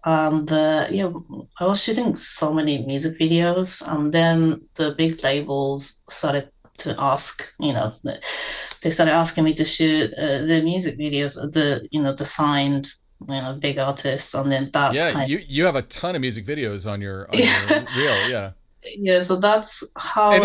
And yeah, I was shooting so many music videos, and then the big labels started to ask, they started asking me to shoot the music videos, the signed big artists, and then that's Yeah, kind you have a ton of music videos on your reel, yeah. yeah, so that's how And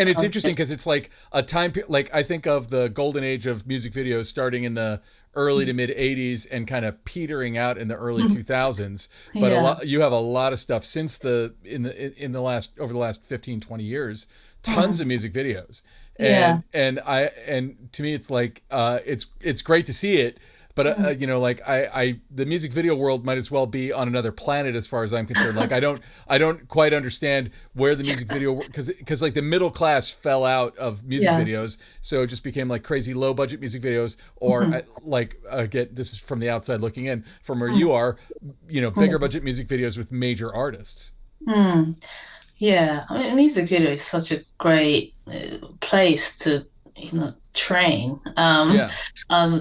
it's interesting because it's like a time like I think of the golden age of music videos starting in the early to mid 80s and kind of petering out in the early 2000s, but yeah. you have a lot of stuff since in the last over the last 15 20 years, tons of music videos. Yeah. And to me it's like it's great to see it. But like the music video world might as well be on another planet as far as I'm concerned. Like I don't quite understand where the music video because like the middle class fell out of music videos, so it just became like crazy low budget music videos, or like again, this is from the outside looking in from where you are, bigger budget music videos with major artists. Yeah, I mean, music video is such a great place to train. Yeah.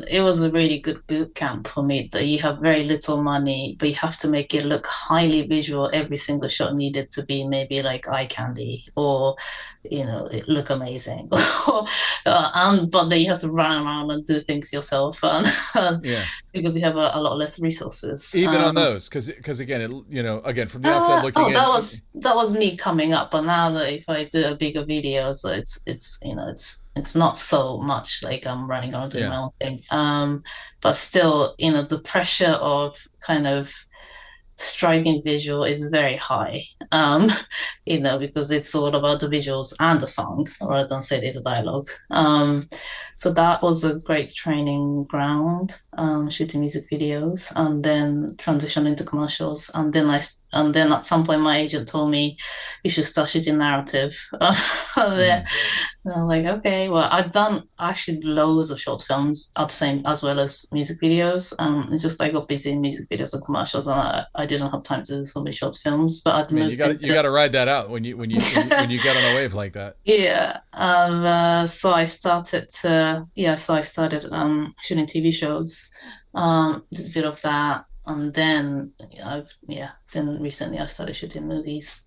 It was a really good boot camp for me that you have very little money, but you have to make it look highly visual. Every single shot needed to be maybe like eye candy or, it look amazing. But then you have to run around and do things yourself Yeah. because you have a lot less resources. Even on those, because again, again from the outside looking in. That was me coming up, but now that if I do a bigger video, so it's not so much like I'm running around doing my own thing. But still, the pressure of kind of striking visual is very high, because it's all about the visuals and the song, rather than say there's a dialogue. So that was a great training ground, shooting music videos, and then transition into commercials. And then at some point, my agent told me you should start shooting narrative. And I'm like, okay, well, I've done actually loads of short films at the same as well as music videos. It's just I got busy in music videos and commercials, and I didn't have time to do so many short films. But I'd moved you got to ride that out when you when you get on a wave like that. Yeah, so I started shooting TV shows, did a bit of that, and then then recently I started shooting movies.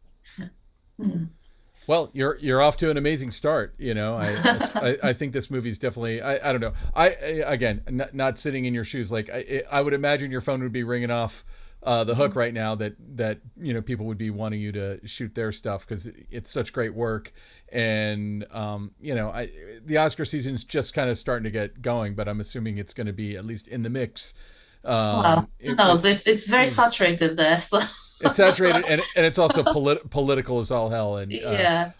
Well, you're off to an amazing start. I think this movie's definitely. I don't know. Again, not sitting in your shoes. Like I would imagine your phone would be ringing off the hook right now that people would be wanting you to shoot their stuff because it's such great work. And the Oscar season's just kind of starting to get going, but I'm assuming it's going to be at least in the mix. It's very saturated there. So. It's saturated and it's also political as all hell. And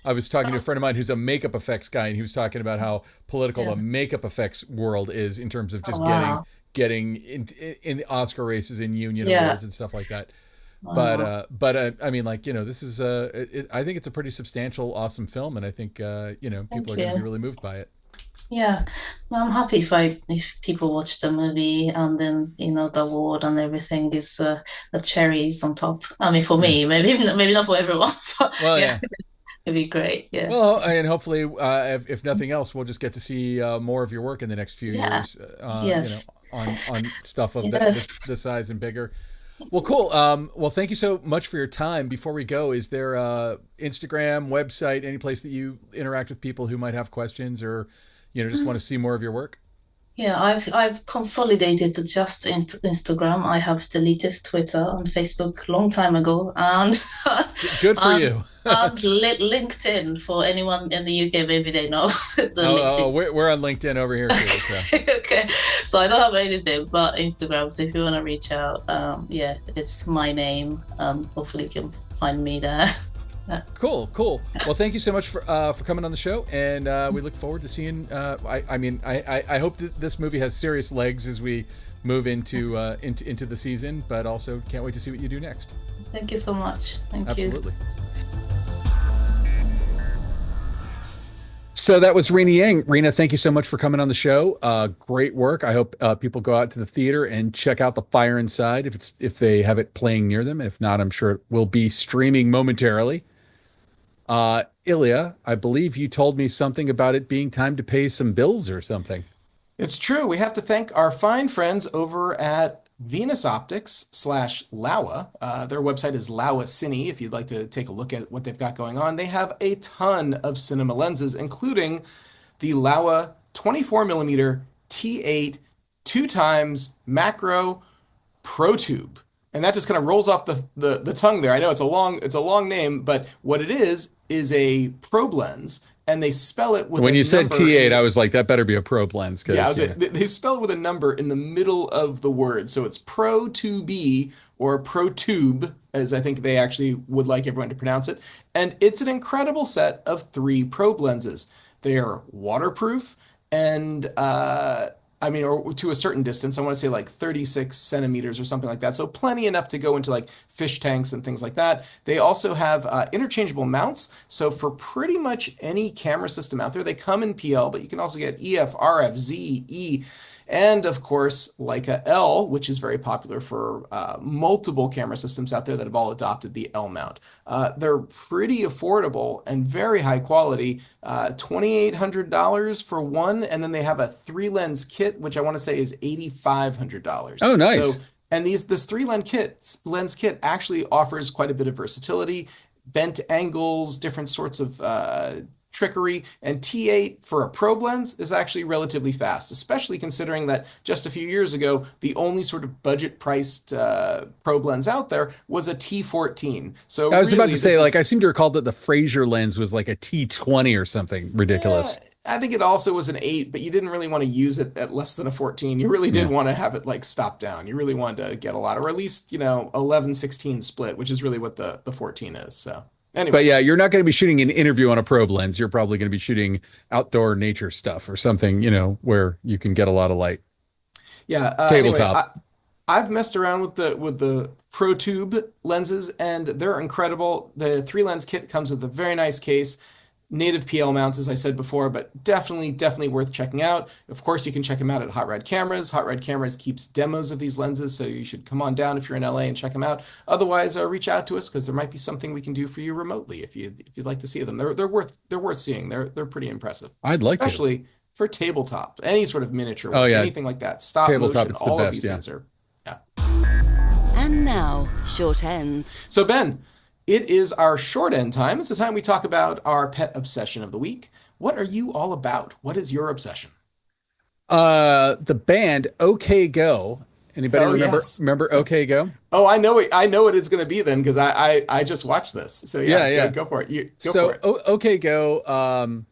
I was talking to a friend of mine who's a makeup effects guy, and he was talking about how political the makeup effects world is in terms of just getting in the Oscar races and union awards and stuff like that. Wow. I mean, like, this is I think it's a pretty substantial, awesome film, and I think people are Thank going to be you. really moved by it. Yeah, no, I'm happy if people watch the movie and then the award and everything is the cherries on top. I mean, for Yeah. me, maybe not for everyone, but Well, yeah, yeah. it'd be great. Yeah, Well, and hopefully, if nothing else, we'll just get to see more of your work in the next few yeah, years. yes, On stuff of that yes. this size and bigger. Well, cool. Well, thank you so much for your time. Before we go, is there a Instagram, website, any place that you interact with people who might have questions or, just want to see more of your work? Yeah, I've consolidated to just Instagram. I have deleted Twitter and Facebook long time ago, and Good for and you. LinkedIn for anyone in the UK. Maybe they know the Oh, LinkedIn. we're on LinkedIn over here too. So Okay, so I don't have anything but Instagram. So if you want to reach out, yeah, it's my name. Hopefully you can find me there. cool, cool. Well, thank you so much for coming on the show, and we look forward to seeing. I hope that this movie has serious legs as we move into the season, but also can't wait to see what you do next. Thank you so much. Thank you. Absolutely. So that was Rina Yang. Rina, thank you so much for coming on the show. Great work. I hope people go out to the theater and check out The Fire Inside if they have it playing near them. And if not, I'm sure it will be streaming momentarily. Ilya, I believe you told me something about it being time to pay some bills or something. It's true. We have to thank our fine friends over at Venus Optics slash Laowa. Their website is Laowa Cine if you'd like to take a look at what they've got going on. They have a ton of cinema lenses, including the Laowa 24 millimeter T8 two times macro Pro Tube. And that just kind of rolls off the tongue there. I know it's a long name, but what it is a probe lens, and they spell it with When a you said number T8, in I the was like, that better be a probe lens yeah, because, they spell it with a number in the middle of the word. So it's Pro 2B or Pro Tube, as I think they actually would like everyone to pronounce it. And it's an incredible set of three probe lenses. They are waterproof and I mean, or to a certain distance, I want to say like 36 centimeters or something like that. So plenty enough to go into like fish tanks and things like that. They also have interchangeable mounts. So for pretty much any camera system out there, they come in PL, but you can also get EF, RF, Z, E, and of course, Leica L, which is very popular for multiple camera systems out there that have all adopted the L mount. They're pretty affordable and very high quality. $2,800 for one, and then they have a three lens kit, which I want to say is $8,500. oh, So, nice. and this three lens kit actually offers quite a bit of versatility, bent angles, different sorts of trickery, and T8 for a probe lens is actually relatively fast, especially considering that just a few years ago, the only sort of budget priced probe lens out there was a T14. So I was about really, to this say, like, is I seem to recall that the Fraser lens was like a T20 or something yeah, ridiculous. I think it also was an 8, but you didn't really want to use it at less than a 14. You really did Yeah. want to have it like stop down. You really wanted to get a lot, or at least, 11/16 split, which is really what the 14 is. So But anyway, yeah, you're not going to be shooting an interview on a probe lens. You're probably going to be shooting outdoor nature stuff or something, where you can get a lot of light. yeah. Anyway, Tabletop. I've messed around with the Pro Tube lenses, and they're incredible. The three lens kit comes with a very nice case, native PL mounts, as I said before, but definitely worth checking out. Of course, you can check them out at Hot Rod Cameras. Hot Rod Cameras keeps demos of these lenses, so you should come on down if you're in LA and check them out. Otherwise, reach out to us because there might be something we can do for you remotely if you'd like to see them. They're worth seeing. They're pretty impressive, I'd like to. especially for tabletop, any sort of miniature Oh work, yeah, anything like that, stop tabletop. motion. It's the All of best. these Yeah. things are yeah. And now, short ends. So, Ben, it is our short end time. It's the time we talk about our pet obsession of the week. What are you all about? What is your obsession? The band OK Go. Anybody Oh, remember yes. remember OK Go? Oh, I know what it's going to be then because I just watched this. So Yeah, yeah, yeah. go for it. You go for So it. OK Go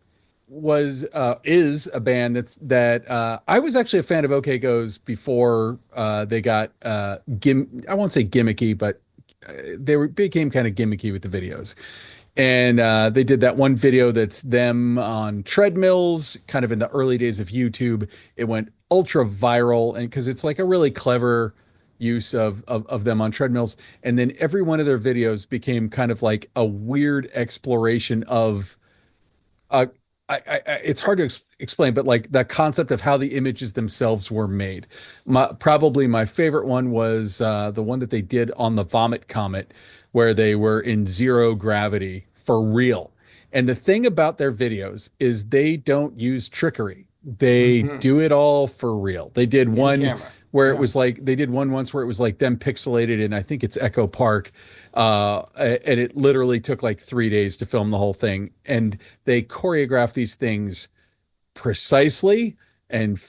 was is a band that I was actually a fan of OK Go's before they got I won't say gimmicky, but became kind of gimmicky with the videos. And they did that one video that's them on treadmills, kind of in the early days of YouTube. It went ultra viral, and because it's like a really clever use of them on treadmills. And then every one of their videos became kind of like a weird exploration of uh, it's hard to explain, but like the concept of how the images themselves were made. Probably my favorite one was the one that they did on the Vomit Comet, where they were in zero gravity for real. And the thing about their videos is they don't use trickery. They Hmm. do it all for real. They did In one camera. where it Yeah. was like they did one once where it was like them pixelated in I think it's Echo Park, and it literally took like 3 days to film the whole thing. And they choreograph these things precisely and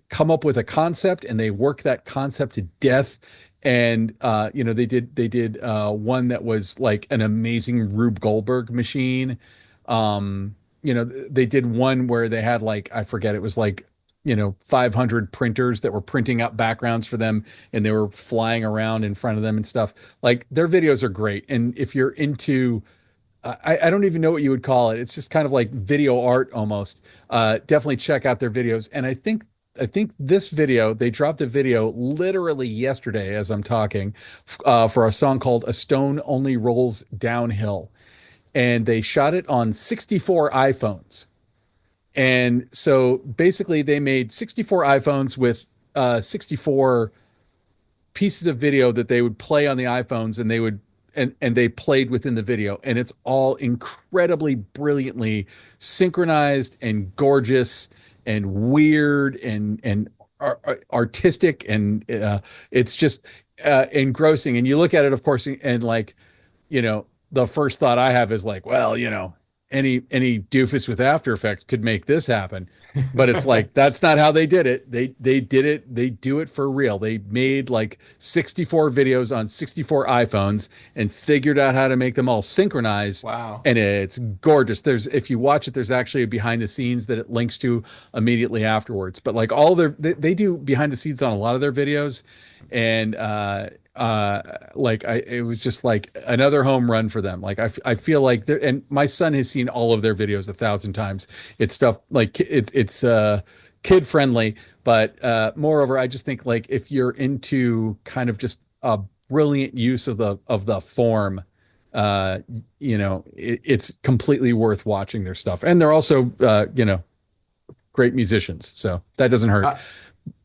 come up with a concept, and they work that concept to death. And they did one that was like an amazing Rube Goldberg machine. They did one where they had like, I forget, it was like 500 printers that were printing out backgrounds for them, and they were flying around in front of them and stuff. Like, their videos are great. And if you're into, I don't even know what you would call it. It's just kind of like video art almost. Definitely check out their videos. And I think this video, they dropped a video literally yesterday as I'm talking, for a song called "A Stone Only Rolls Downhill," and they shot it on 64 iPhones. And so basically, they made 64 iPhones with 64 pieces of video that they would play on the iPhones, and they played within the video, and it's all incredibly brilliantly synchronized and gorgeous and weird and artistic, and it's just engrossing. And you look at it, of course, and like, the first thought I have is like, well, any doofus with After Effects could make this happen. But it's like, that's not how they did it. They did it. They do it for real. They made like 64 videos on 64 iPhones and figured out how to make them all synchronize. Wow. And it's gorgeous. If you watch it, there's actually a behind the scenes that it links to immediately afterwards. But like they do behind the scenes on a lot of their videos. And it was just like another home run for them. Like, I feel like and my son has seen all of their videos 1,000 times. It's stuff like it's kid friendly, but moreover, I just think like if you're into kind of just a brilliant use of the form, it's completely worth watching their stuff. And they're also great musicians, so that doesn't hurt.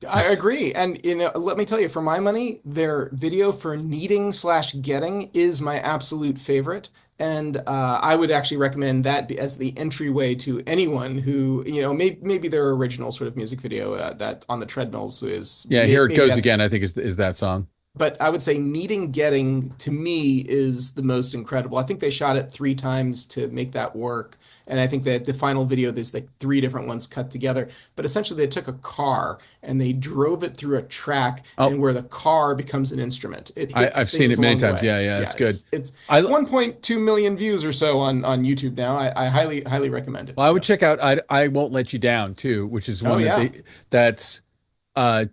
I agree. And let me tell you, for my money, their video for kneading/getting is my absolute favorite. And I would actually recommend that as the entryway to anyone who, maybe their original sort of music video that on the treadmills is. Yeah, Here It Goes Again, I think is that song. But I would say Kneading Getting to me is the most incredible. I think they shot it 3 times to make that work. And I think that the final video, there's like 3 different ones cut together. But essentially, they took a car and they drove it through a track, and where the car becomes an instrument. I've seen it many times. Yeah, it's good. It's 1.2 million views or so on YouTube now. I highly recommend it. Well, I would check out I Won't Let You Down too, which is one that's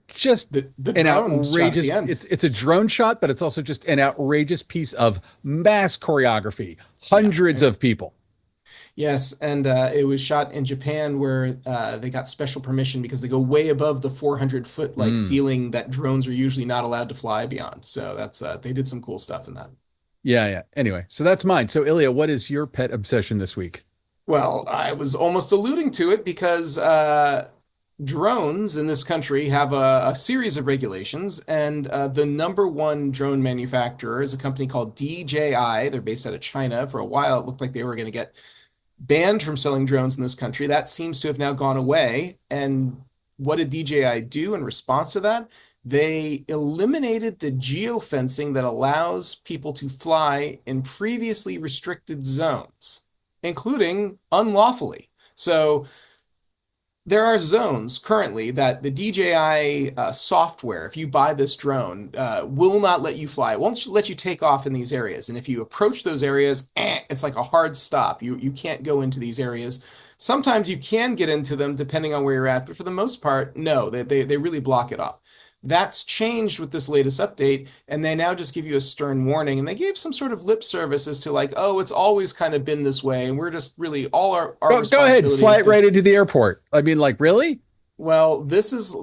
just the an drone shot at outrageous. the end. It's a drone shot, but it's also just an outrageous piece of mass choreography. Hundreds of people. Yes, and it was shot in Japan, where they got special permission because they go way above the 400-foot ceiling that drones are usually not allowed to fly beyond. So that's they did some cool stuff in that. Yeah. Anyway, so that's mine. So Ilya, what is your pet obsession this week? Well, I was almost alluding to it because drones in this country have a series of regulations, and the number one drone manufacturer is a company called DJI. They're based out of China. For a while, it looked like they were going to get banned from selling drones in this country. That seems to have now gone away. And what did DJI do in response to that? They eliminated the geofencing that allows people to fly in previously restricted zones, including unlawfully. So there are zones currently that the DJI software, if you buy this drone, will not let you fly. It won't let you take off in these areas. And if you approach those areas, it's like a hard stop. You can't go into these areas. Sometimes you can get into them depending on where you're at, but for the most part, no, they really block it off. That's changed with this latest update, and they now just give you a stern warning. And they gave some sort of lip service as to like, oh, it's always kind of been this way, and we're just really all our Go ahead, fly it right into the airport. I mean, like, really? Well, this is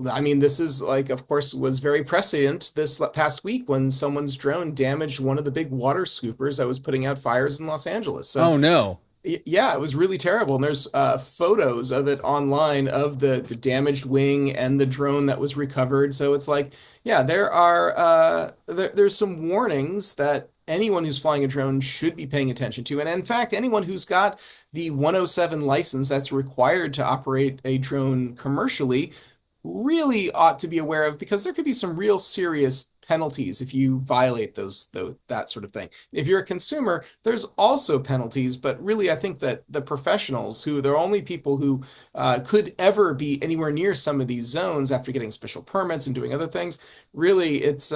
like, of course, was very prescient this past week when someone's drone damaged one of the big water scoopers that was putting out fires in Los Angeles. So Oh no. yeah, it was really terrible. And there's photos of it online of the damaged wing and the drone that was recovered. So it's like, yeah, there's some warnings that anyone who's flying a drone should be paying attention to. And in fact, anyone who's got the 107 license that's required to operate a drone commercially really ought to be aware of, because there could be some real serious penalties if you violate that sort of thing. If you're a consumer, there's also penalties, but really I think that the professionals, who they're only people who could ever be anywhere near some of these zones after getting special permits and doing other things, really it's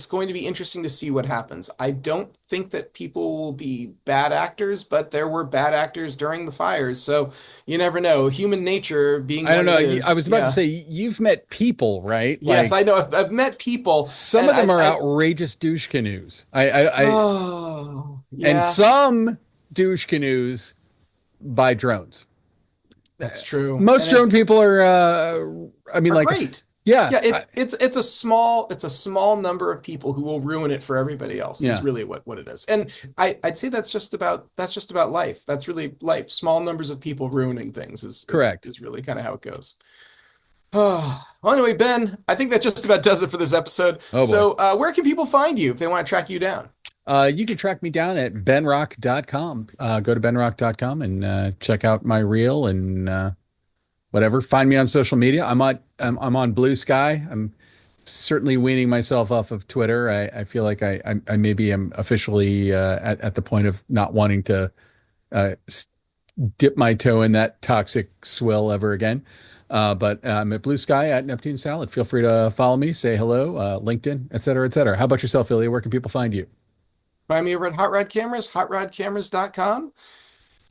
going to be interesting to see what happens. I don't think that people will be bad actors, but there were bad actors during the fires, so you never know. Human nature being, I don't know. It is, I was about yeah. to say, you've met people, right? Yes, Like, I know. I've met people. some of them are outrageous douche canoes. Oh, And yes, some douche canoes buy drones. that's true. Most And drone people are, are like, great. yeah, Yeah, it's a small number of people who will ruin it for everybody else. Yeah. Is really what it is. And I'd say that's just about life. That's really life. Small numbers of people ruining things Correct. is really kind of how it goes. Oh, well, anyway, Ben, I think that just about does it for this episode. Oh, boy. So, where can people find you if they want to track you down? You can track me down at benrock.com. Go to benrock.com and check out my reel and whatever. Find me on social media. I'm on Blue Sky. I'm certainly weaning myself off of Twitter. I feel like I maybe am officially at the point of not wanting to dip my toe in that toxic swill ever again. But I'm at Blue Sky at Neptune Salad. Feel free to follow me, say hello, LinkedIn, et cetera, et cetera. How about yourself, Ilya? Where can people find you? Find me over at Hot Rod Cameras, hotrodcameras.com.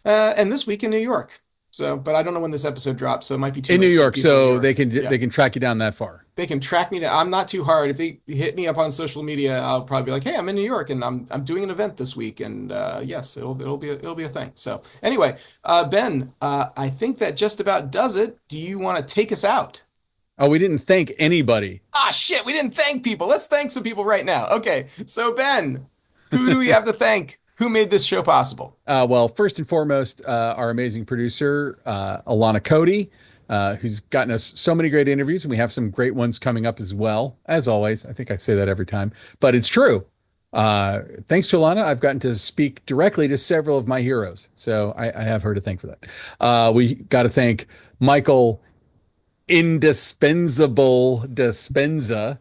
And this week in New York. So, but I don't know when this episode drops, so it might be too In late New for York, people in New so York. they can track you down that far. They can track me down. I'm not too hard. If they hit me up on social media, I'll probably be like, "Hey, I'm in New York and I'm doing an event this week." And yes, it'll be a thing. So anyway, Ben, I think that just about does it. Do you want to take us out? Oh, we didn't thank anybody. Ah, shit, we didn't thank people. Let's thank some people right now. Okay, so Ben, who do we have to thank? Who made this show possible? Well, first and foremost, our amazing producer, Alana Cody, who's gotten us so many great interviews, and we have some great ones coming up as well. As always, I think I say that every time, but it's true. Thanks to Alana, I've gotten to speak directly to several of my heroes, so I have her to thank for that. We got to thank Michael Indispensable Dispenza,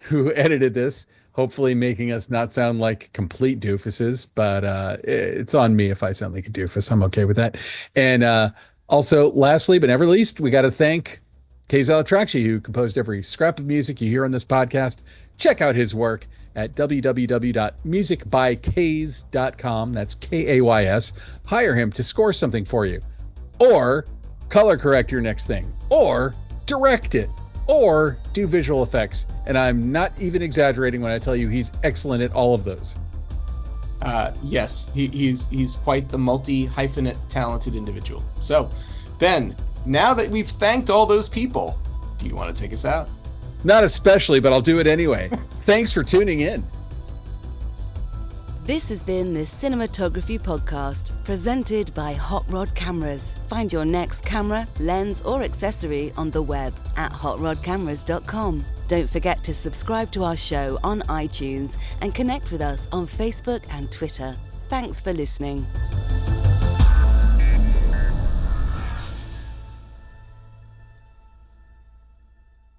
who edited this, hopefully making us not sound like complete doofuses, but it's on me if I sound like a doofus. I'm okay with that. And also, lastly, but never least, we got to thank Kazel Atrakshi, who composed every scrap of music you hear on this podcast. Check out his work at www.musicbykays.com. That's Kays. Hire him to score something for you, or color correct your next thing, or direct it, or do visual effects. And I'm not even exaggerating when I tell you he's excellent at all of those. Yes, he's quite the multi-hyphenate talented individual. So, Ben, now that we've thanked all those people, do you want to take us out? Not especially, but I'll do it anyway. Thanks for tuning in. This has been the Cinematography Podcast, presented by Hot Rod Cameras. Find your next camera, lens, or accessory on the web at hotrodcameras.com. Don't forget to subscribe to our show on iTunes and connect with us on Facebook and Twitter. Thanks for listening.